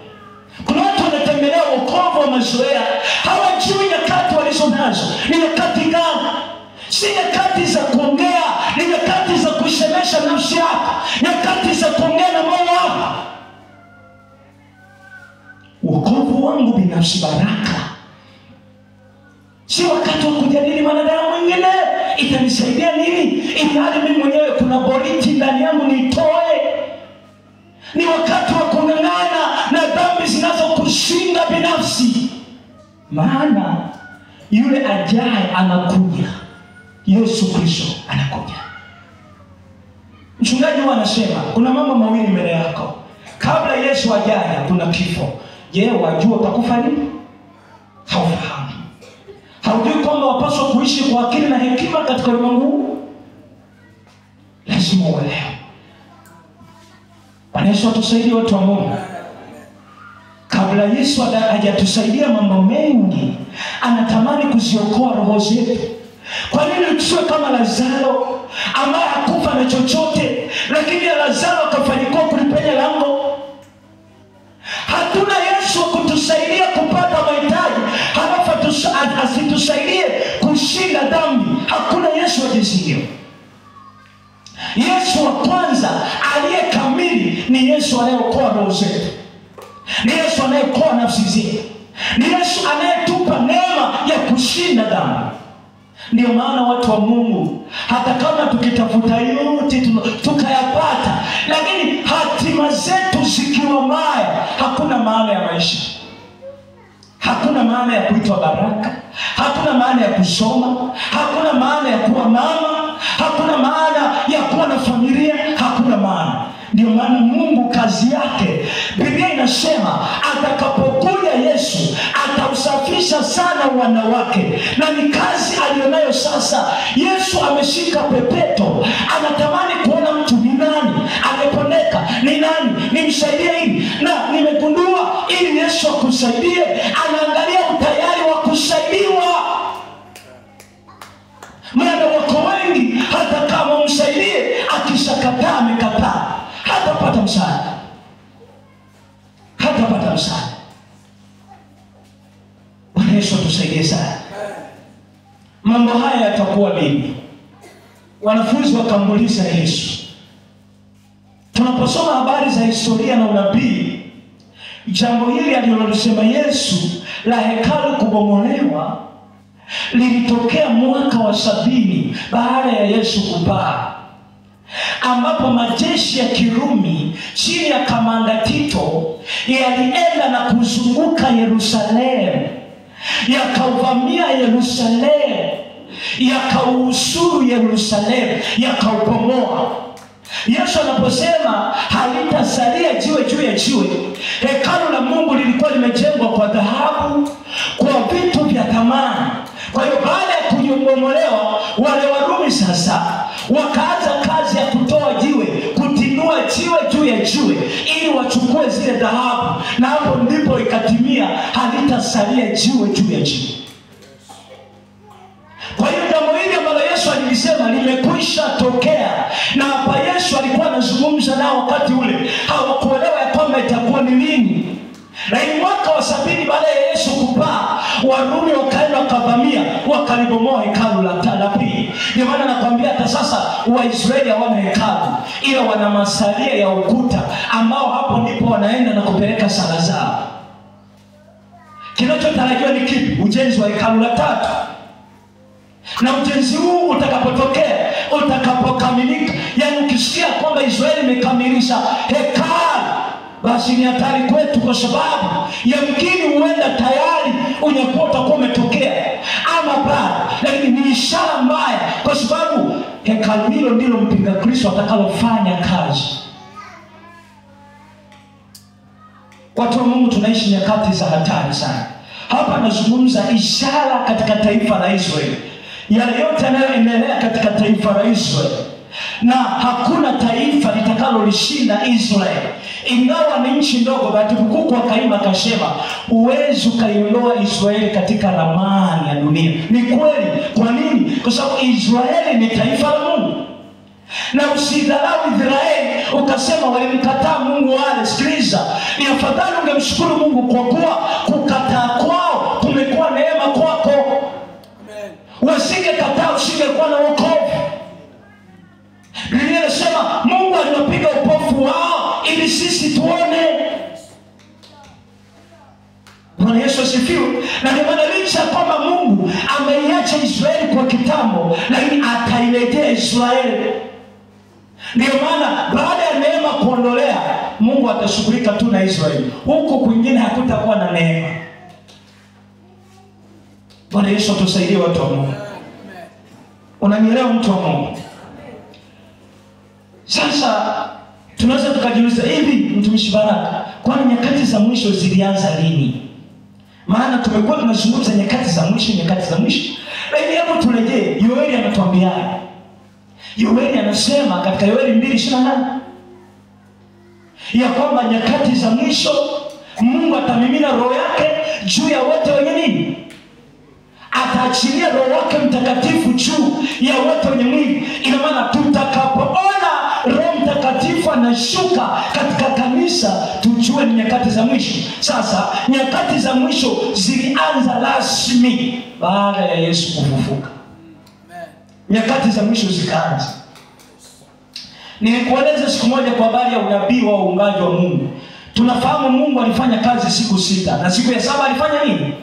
Kuna watu wanatembelea wokovu wa mazoea, hawajui nyakati walizo nazo. Ni nyakati gani? Si nyakati za kuongea, ni nyakati za kusemesha nafsi yako, nyakati za kuongea na Mola wako. Wokovu wangu binafsi baraka. Si wakati wa kujadili wanadamu wengine, itanisaidia nini? Ili hali mimi mwenyewe kuna boriti ndani yangu nitoe. Ni wakati wa kung'ang'ana na dhambi zinazokushinda binafsi. Maana yule ajaye anakuja. Yesu Kristo anakuja. Mchungaji anasema kuna mambo mawili mbele yako. Kabla Yesu ajaye kuna kifo. Je, wajua utakufa lini? Haufahamu. Haujui kwamba wapaswa kuishi kwa akili na hekima katika ulimwengu huu? Lazima uelewe. Bwana Yesu atusaidie watu wa Mungu. Kabla Yesu hajatusaidia mambo mengi, anatamani kuziokoa roho zetu. Kwa nini tusiwe kama Lazaro ambaye hakufa na chochote, lakini Lazaro akafanikiwa kulipenya lango? Hatuna Yesu kutusaidia kupata mahitaji, halafu asitusaidie kushinda dhambi. Hakuna Yesu wa jinsi hiyo. Yesu wa kwanza aliye kamili ni Yesu anayeokoa roho zetu. Ni Yesu anayeokoa nafsi zetu. Ni Yesu anayetupa neema ya kushinda dhambi. Ndio maana watu wa Mungu, hata kama tukitafuta yote tukayapata, lakini hatima zetu zikiwa mbaya, hakuna maana ya maisha. Hakuna maana ya kuitwa baraka. Hakuna maana ya kusoma. Hakuna maana ya kuwa mama. Hakuna maana ya kuwa na familia. Hakuna maana. Ndio maana Mungu kazi yake, Biblia inasema atakapokuja Yesu atausafisha sana wanawake, na ni kazi alionayo sasa. Yesu ameshika pepeto, anatamani kuona mtu ni nani ameponeka, ni nani nimsaidie hili. Na nimegundua ili Yesu akusaidie, anaangalia utayari wa kusaidiwa. Maana wako wengi hata kama umsaidie, akishakataa amekataa, hatapata msaada. Hatapata msaada. Bwana Yesu atusaidie sana. Mambo haya yatakuwa lini? Wanafunzi wakamuuliza Yesu. Tunaposoma habari za historia na unabii, jambo hili alilosema Yesu la hekalu kubomolewa lilitokea mwaka wa 70 baada ya Yesu kupaa, ambapo majeshi ya Kirumi chini ya kamanda Tito yalienda na kuzunguka Yerusalemu, yakauvamia Yerusalemu, yakausuru Yerusalemu, yakaubomoa. Yesu anaposema halitasalia jiwe juu ya jiwe, hekalu la Mungu lilikuwa limejengwa kwa dhahabu, kwa vitu vya thamani. Kwa hiyo baada ya kubomolewa, wale Warumi sasa wakaanza kazi ya kutoa jiwe, kutinua jiwe juu ya jiwe ili wachukue zile dhahabu, na hapo ndipo ikatimia halitasalia jiwe juu ya jiwe. Kwa hiyo jambo hili ambalo Yesu alisema limekwisha tokea, na hapa Yesu alikuwa anazungumza nao wakati ule, hawakuelewa ya kwamba itakuwa ni lini. Na ni mwaka wa 70 baada ya Yesu kupaa, Warumi wakaenda wakavamia, wakalibomoa hekalu la pili. Ndio maana nakwambia hata sasa Waisraeli hawana hekalu, ila wana masalia ya ukuta ambao hapo ndipo wanaenda na kupeleka sala zao. Kinachotarajiwa ni kipi? Ujenzi wa hekalu la 3. Na ujenzi huu utakapotokea, utakapokamilika, yani ukisikia kwamba Israeli imekamilisha hekalu, basi ni hatari kwetu, kwa sababu yamkini huenda tayari unyakuo utakuwa umetokea ama bado, lakini ni ishara mbaya, kwa sababu hekalu hilo ndilo mpinga Kristo atakalofanya kazi. Watu wa Mungu, tunaishi nyakati za hatari sana. Hapa nazungumza ishara katika taifa la Israeli. Yale yote yanayoendelea katika taifa la Israeli na hakuna taifa litakalolishinda Israeli. Ingawa ni nchi ndogo, Batibukuku akaimba akasema, uwezi ukaiondoa Israeli katika ramani ya dunia. Ni kweli. Kwa nini? Kwa sababu Israeli ni taifa la Mungu. Na usidharau Israeli ukasema walimkataa Mungu wale. Sikiliza, ni afadhali ungemshukuru Mungu kwa kuwa kukataa kwao kumekuwa neema kwako. Amen. Wasingekataa usingekuwa na wokovu. Biblia inasema Mungu aliwapiga upofu wao ili sisi tuone. Bwana Yesu asifiwe. Na ndio maana licha kwamba Mungu ameiacha Israeli kwa kitambo, lakini atailetea Israeli. Ndio maana baada ya neema kuondolea, Mungu atashughulika tu na Israeli. Huko kwingine hakutakuwa na neema. Bwana Yesu atusaidie watu wa Mungu. Unanielewa mtu wa Mungu? Sasa tunaweza tukajiuliza hivi, mtumishi Baraka, kwani nyakati za mwisho zilianza lini? Maana tumekuwa tunazungumza nyakati za mwisho. Lakini hebu turejee, Yoeli anatuambia. Yoeli anasema katika Yoeli 2:28 ya kwamba nyakati za mwisho Mungu atamimina roho yake juu ya wote wenye nini? Ataachilia roho wake mtakatifu juu ya wote wenye mwili. Ina maana tutakapoona Roho Mtakatifu anashuka katika kanisa, tujue ni nyakati za mwisho. Sasa nyakati za mwisho zilianza rasmi baada ya Yesu kufufuka. Nyakati za mwisho zikaanza. Nilikueleza siku moja kwa habari ya unabii wa uumbaji wa Mungu. Tunafahamu Mungu alifanya kazi siku 6 na siku ya 7 alifanya nini?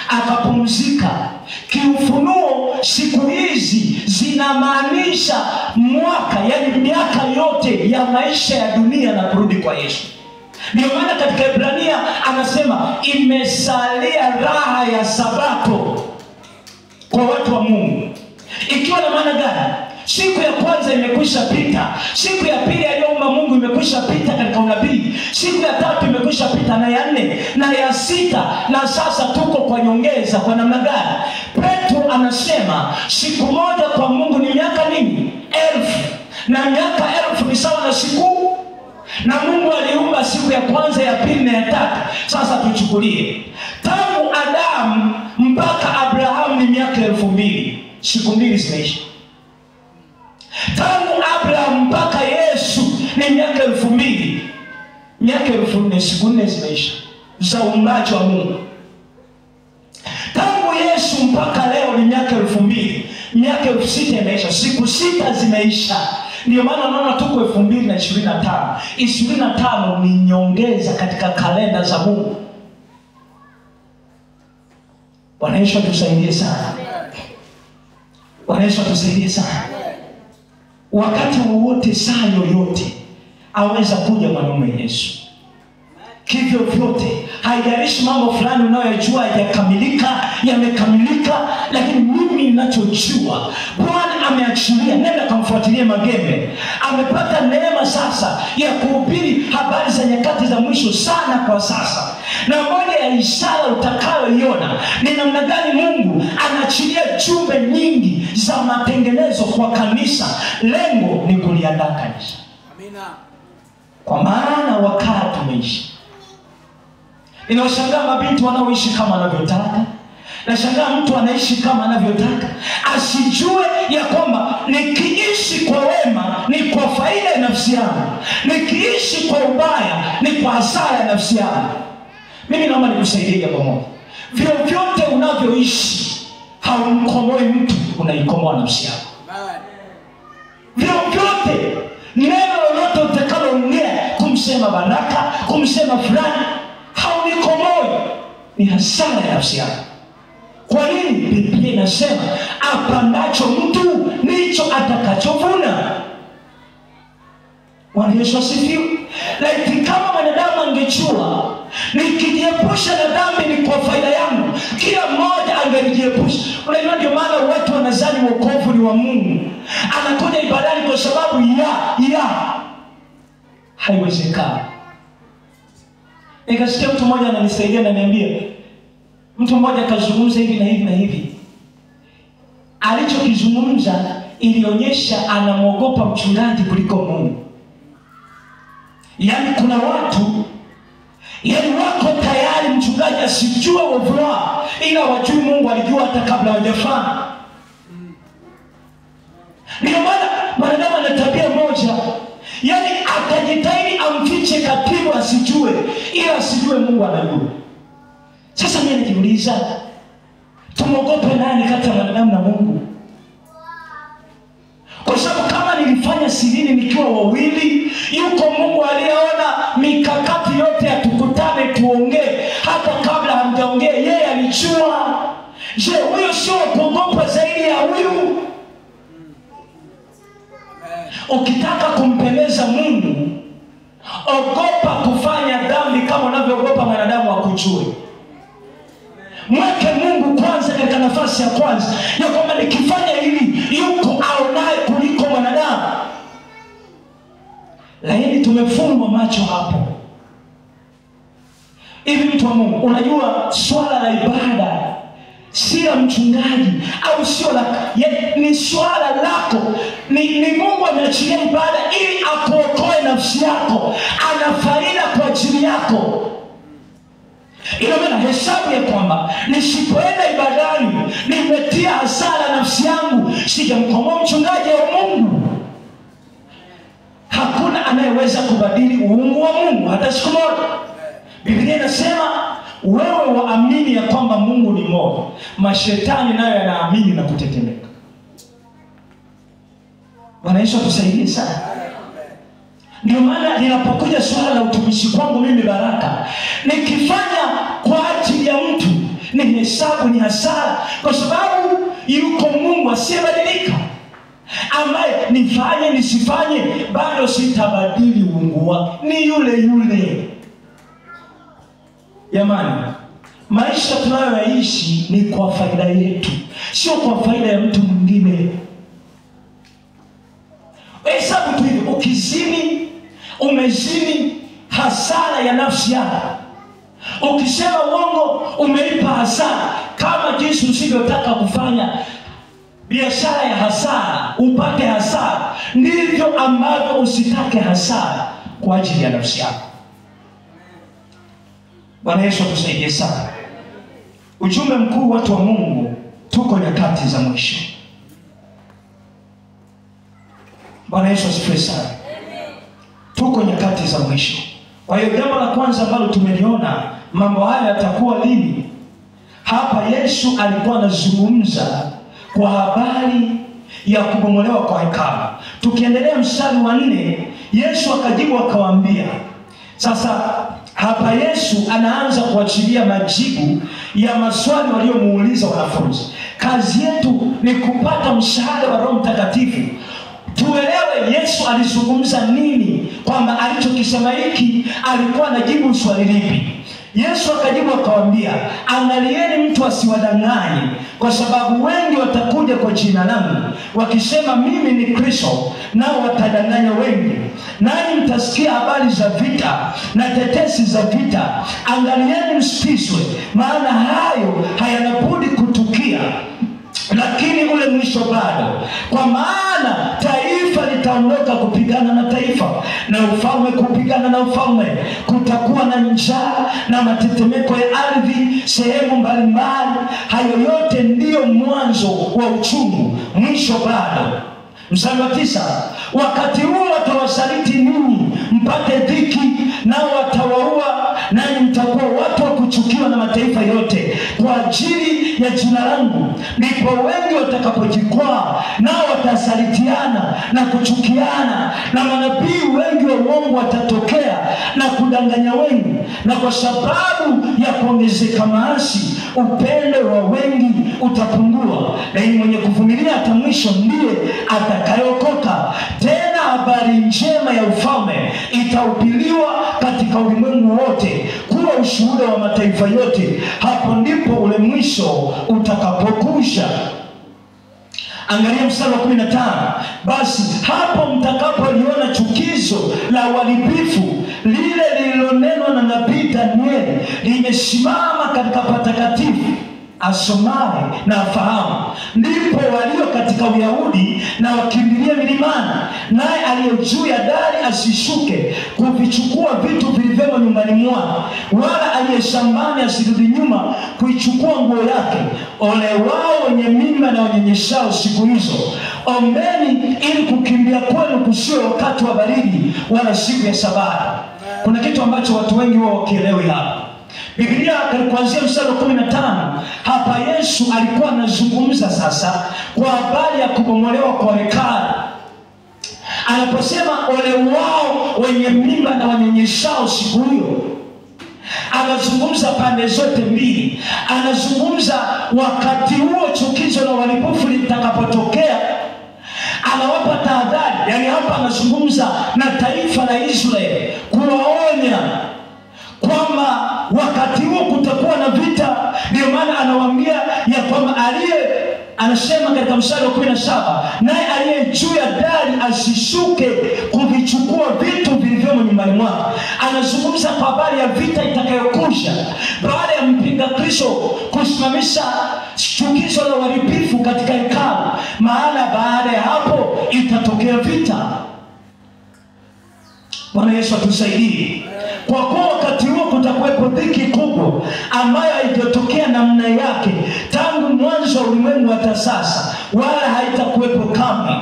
Akapumzika. Kiufunuo siku hizi zinamaanisha mwaka, yani miaka yote ya maisha ya dunia na kurudi kwa Yesu. Ndio maana katika Ibrania anasema imesalia raha ya Sabato kwa watu wa Mungu. Ikiwa na maana gani? Siku ya kwanza imekwisha pita. Siku ya pili aliyoumba Mungu imekwisha pita katika unabii. Siku ya 3 imekwisha pita, na ya 4 na ya 6, na sasa tuko kwa nyongeza. Kwa namna gani? Petro anasema siku moja kwa Mungu ni miaka nini? 1000. Na miaka 1000 ni sawa na siku. Na Mungu aliumba siku ya kwanza, ya pili na ya 3. Sasa tuchukulie tangu Adamu mpaka Abrahamu ni miaka 2000. Siku 2 zimeisha. Tangu Abraham mpaka Yesu ni miaka 2000. Miaka 4000, siku 4 zimeisha za uumbaji wa Mungu. Tangu Yesu mpaka leo ni miaka 2000. Miaka 6000 imeisha, siku 6 zimeisha. Ndio maana unaona tuko 2025. 25 ni nyongeza katika kalenda za Mungu. Bwana Yesu atusaidie sana. Bwana Yesu atusaidie sana. Wakati wowote, saa yoyote aweza kuja mwanaume Yesu. Kivyo vyote, haijalishi mambo fulani unayojua hayakamilika, yamekamilika, lakini mimi ninachojua Bwana ameachilia. Nenda kumfuatilia Magembe. Amepata neema sasa ya kuhubiri habari za nyakati za mwisho sana kwa sasa. Na moja ya ishara utakayoiona ni namna gani Mungu anaachilia jumbe nyingi za matengenezo kwa kanisa. Lengo ni kuliandaa kanisa. Amina. Kwa maana wakati umeishi. Ninashangaa mabinti wanaoishi kama anavyotaka. Nashangaa mtu anaishi kama anavyotaka, asijue ya kwamba nikiishi kwa wema ni kwa faida ya nafsi yangu, nikiishi kwa ubaya ni kwa hasara ya nafsi yangu. Mimi naomba nikusaidie jambo moja. Vyovyote unavyoishi haumkomoi mtu, unaikomoa nafsi yako. Vyovyote neno lolote utakaloongea kumsema Baraka, kumsema fulani, haunikomoi, ni hasara ya nafsi yako. Kwa nini? Biblia inasema apandacho mtu ndicho atakachovuna. Bwana Yesu asifiwe. Lakini kama mwanadamu angejua nikijiepusha na dhambi ni kwa faida yangu, kila mmoja angelijiepusha. Unajua ndio maana watu wanazani wokovu ni wa Mungu. Anakuja ibadani kwa sababu ya haiwezekani. Nikasikia mtu mmoja ananisaidia na niambia, mtu mmoja kazungumza hivi na hivi na hivi. alichokizungumza ilionyesha anamwogopa mchungaji kuliko Mungu. Yaani kuna watu wako tayari mchungaji asijue uovu wao, ila wajui Mungu alijua hata kabla hawajafanya. Ndio maana mwanadamu ana tabia moja, yaani atajitahidi amfiche katibu asijue, ila asijue Mungu anajua. Sasa mimi najiuliza, tumogope nani kati ya mwanadamu na Mungu? Kwa sababu kama nilifanya sirini nikiwa wawili, yuko Mungu aliyeona mikakati yote ya tukutane tuongee, hata kabla hamjaongea yeye alijua. Je, huyo sio kuogopa zaidi ya huyu? Ukitaka kumpendeza Mungu, ogopa kufanya dhambi kama unavyoogopa mwanadamu akujue. Mweke Mungu kwanza katika nafasi ya kwanza, ya kwamba nikifanya hili yuko aonaye kuliko mwanadamu. Lakini tumefungwa macho hapo. Hivi mtu wa Mungu, unajua swala la ibada si la mchungaji au sio la, ni swala lako. Ni Mungu ameachilia ibada ili akuokoe nafsi yako. Ana faida kwa ajili yako. Ina maana hesabu ya kwamba nisipoenda ibadani nimetia hasara nafsi yangu, sijamkomoa mchungaji au Mungu. Hakuna anayeweza kubadili uungu wa Mungu hata siku moja. Biblia inasema wewe waamini ya kwamba Mungu ni mmoja, mashetani nayo yanaamini na kutetemeka. Bwana Yesu atusaidie sana. Ndio maana linapokuja swala la utumishi kwangu mimi Baraka, nikifanya kwa ajili ya mtu ni hesabu ni hasara, kwa sababu yuko Mungu asiyebadilika, ambaye nifanye nisifanye bado sitabadili uungu wake, ni yule yule. Jamani, maisha tunayoishi ni kwa faida yetu, sio kwa faida ya mtu mwingine. Hesabu tu hivi, ukizini umezini hasara ya nafsi yako. Ukisema uongo umeipa hasara, kama jinsi usivyotaka kufanya biashara ya hasara upate hasara, ndivyo ambavyo usitake hasara kwa ajili ya nafsi yako. Bwana Yesu atusaidie sana. Ujumbe mkuu, watu wa Mungu, tuko nyakati za mwisho. Bwana Yesu asifiwe sana. Tuko nyakati za mwisho. Kwa hiyo jambo la kwanza ambalo tumeliona, mambo haya yatakuwa lini? Hapa Yesu alikuwa anazungumza kwa habari ya kubomolewa kwa hekalu. Tukiendelea mstari wa 4, Yesu akajibu akawaambia. Sasa hapa Yesu anaanza kuachilia majibu ya maswali waliomuuliza wanafunzi. Kazi yetu ni kupata msaada wa Roho Mtakatifu, tuelewe Yesu alizungumza nini, kwamba alichokisema hiki alikuwa anajibu swali lipi. Yesu akajibu akawaambia, angalieni mtu asiwadanganye, kwa sababu wengi watakuja kwa jina langu wakisema mimi ni Kristo, nao watadanganya wengi. Nanyi mtasikia habari za vita na tetesi za vita. Angalieni msitishwe, maana hayo hayana budi kutukia, lakini ule mwisho bado. Kwa maana taifa litaondoka kupigana na taifa, na ufalme kupigana na ufalme. Kutakuwa na njaa na matetemeko ya ardhi sehemu mbalimbali. Hayo yote ndiyo mwanzo wa uchungu, mwisho bado. Mstari wa 9, wakati huo watawasaliti ninyi mpate dhiki, nao watawaua, nanyi mtakuwa watu wa kuchukiwa na mataifa yote kwa ajili ya jina langu. Ndipo wengi watakapojikwaa, nao watasalitiana na kuchukiana, na manabii wengi wa uongo watatokea na kudanganya wengi. Na kwa sababu ya kuongezeka maasi, upendo wa wengi utapungua, lakini mwenye kuvumilia hata mwisho ndiye atakayeokoka. Tena habari njema ya ufalme itahubiriwa katika ulimwengu wote kuwa ushuhuda wa mataifa yote. Hapo ndipo ule mwisho utakapokusha. Angalia mstari wa 15. Basi hapo mtakapoliona chukizo la uharibifu lile lililonenwa na nabii Danieli limesimama katika patakatifu, asomaye na afahamu. Ndipo walio katika Uyahudi na wakimbilia milimani, naye aliye juu ya dari asishuke kuvichukua vitu vilivyomo nyumbani mwao, wala aliye shambani asirudi nyuma kuichukua nguo yake. Ole wao wenye mimba na wanyonyeshao siku hizo. Ombeni ili kukimbia kwenu kusiwe wakati wa baridi, wala siku ya Sabato. Kuna kitu ambacho watu wengi wao wakielewi hapa. Biblia kuanzia mstari wa 15 hapa Yesu alikuwa anazungumza sasa kwa habari ya kubomolewa kwa hekalu. Anaposema ole wao wenye mimba na wanyonyeshao siku hiyo, anazungumza pande zote mbili. Anazungumza wakati huo chukizo la uharibifu litakapotokea, anawapa tahadhari. Yani hapa anazungumza na taifa la Israeli kuwaonya kwamba wakati huo kutakuwa na vita. Ndio maana anawaambia ya kwamba anasema katika mstari wa 17, naye aliye juu ya dari asishuke kuvichukua vitu vilivyomo nyumbani mwake. Anazungumza kwa habari ya vita itakayokuja baada ya mpinga Kristo kusimamisha chukizo la uharibifu katika hekalu. Maana baada ya hapo itatokea vita. Bwana Yesu atusaidie. Kwa kuwa wakati huo kutakuwepo dhiki kubwa ambayo haijatokea namna yake tangu mwanzo wa ulimwengu hata sasa, wala haitakuwepo kamwe.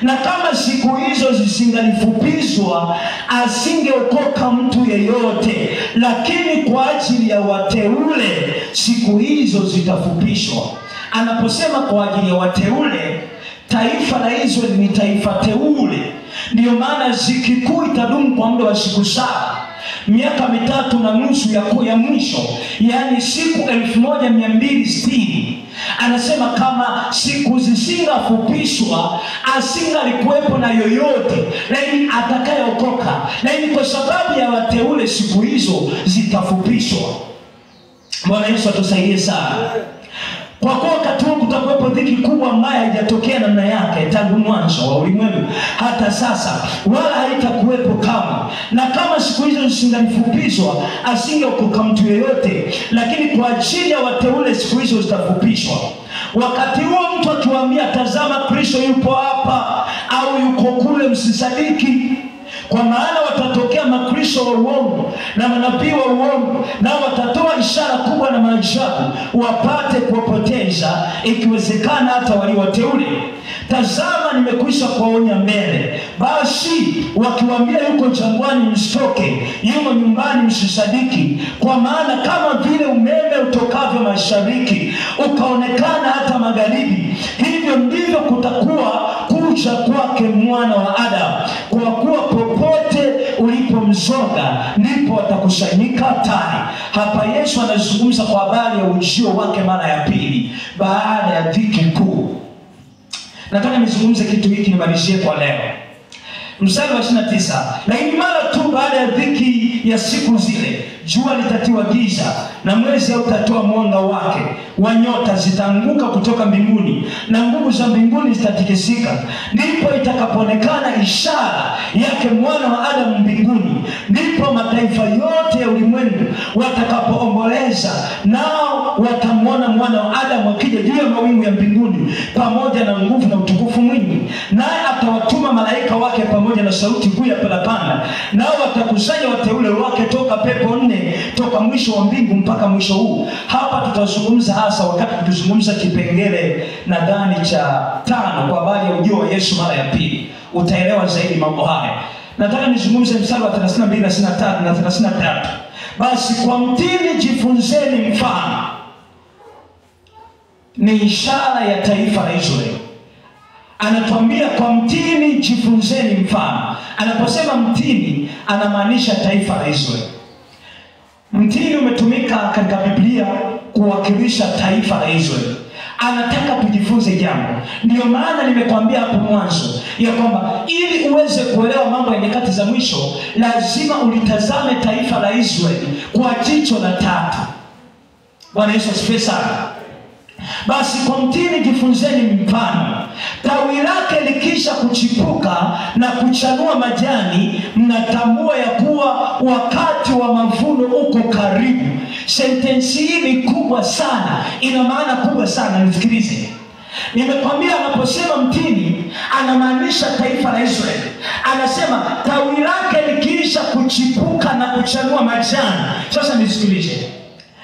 Na kama siku hizo zisingalifupizwa, asingeokoka mtu yeyote. Lakini kwa ajili ya wateule siku hizo zitafupishwa. Anaposema kwa ajili ya wateule, taifa la Israeli ni taifa teule. Ndiyo maana ziki kuu itadumu kwa muda wa siku 7, miaka 3.5 ya mwisho, yani siku 1260. Anasema kama siku zisingafupishwa, asingalikuwepo na yoyote lakini atakayeokoka. Lakini kwa sababu ya wateule siku hizo zitafupishwa. Bwana Yesu atusaidie sana. Kwa kuwa wakati huo kutakuwepo dhiki kubwa ambayo haijatokea namna yake tangu mwanzo wa ulimwengu hata sasa, wala haitakuwepo kamwe. Na kama siku hizo zisingalifupishwa, asingeokoka mtu yeyote. Lakini kwa ajili ya wateule siku hizo zitafupishwa. Wakati huo mtu akiwaambia tazama Kristo yupo hapa au yuko kule, msisadiki. Kwa maana watatokea makristo wa uongo na manabii wa uongo, nao watatoa ishara kubwa na maajabu wapate kuwapoteza ikiwezekana hata waliowateule. Tazama nimekwisha kuwaonya mbele. Basi wakiwaambia yuko jangwani, msitoke; yuko nyumbani, msisadiki. Kwa maana kama vile umeme utokavyo mashariki ukaonekana hata magharibi, hivyo ndivyo kutakuwa kuja kwake Mwana wa Adamu. Kwa kuwa popote ulipomzoga ndipo watakusanyika tani. Hapa Yesu anazungumza kwa habari ya ujio wake mara ya pili baada ya dhiki kuu. Nataka nizungumze kitu hiki nimalizie kwa leo. Mstari wa 29, lakini mara tu baada ya dhiki ya siku zile, jua litatiwa giza na mwezi hautatoa mwanga wake, wa nyota zitaanguka kutoka mbinguni na nguvu za mbinguni zitatikisika. Ndipo itakapoonekana ishara yake Mwana wa Adamu mbinguni. Ndipo mataifa yote ya ulimwengu watakapoomboleza, nao watamwona Mwana wa Adamu akija juu ya mawingu ya mbinguni pamoja na nguvu na utukufu mwingi. Naye atawatuma malaika wake pamoja na sauti kuu ya parapanda, nao watakusanya wateule wake toka pepo 4, toka mwisho wa mbingu mpaka mwisho huu. Hapa tutazungumza hasa wakati tutazungumza kipengele nadhani cha 5 kwa habari ya ujio wa Yesu mara ya pili. Utaelewa zaidi mambo haya. Nataka nizungumze mstari wa 32 na 33. Basi kwa mtini jifunzeni mfano. Ni ishara ya taifa la Israeli. Anatuambia kwa mtini jifunzeni mfano. Anaposema mtini anamaanisha taifa la Israeli. Mtini umetumika katika Biblia kuwakilisha taifa la Israeli. Anataka tujifunze jambo. Ndio maana nimekwambia hapo mwanzo ya kwamba ili uweze kuelewa mambo ya nyakati za mwisho, lazima ulitazame taifa la Israeli kwa jicho la tatu. Bwana Yesu asifiwe sana. Basi kwa mtini jifunzeni mfano. Tawi lake likisha kuchipuka na kuchanua majani, mnatambua ya kuwa wakati wa mavuno uko karibu. Sentensi hii ni kubwa sana, ina maana kubwa sana. Nisikilize. Nimekwambia anaposema mtini anamaanisha taifa la Israeli. Anasema tawi lake likiisha kuchipuka na kuchanua majani. Sasa nisikilize.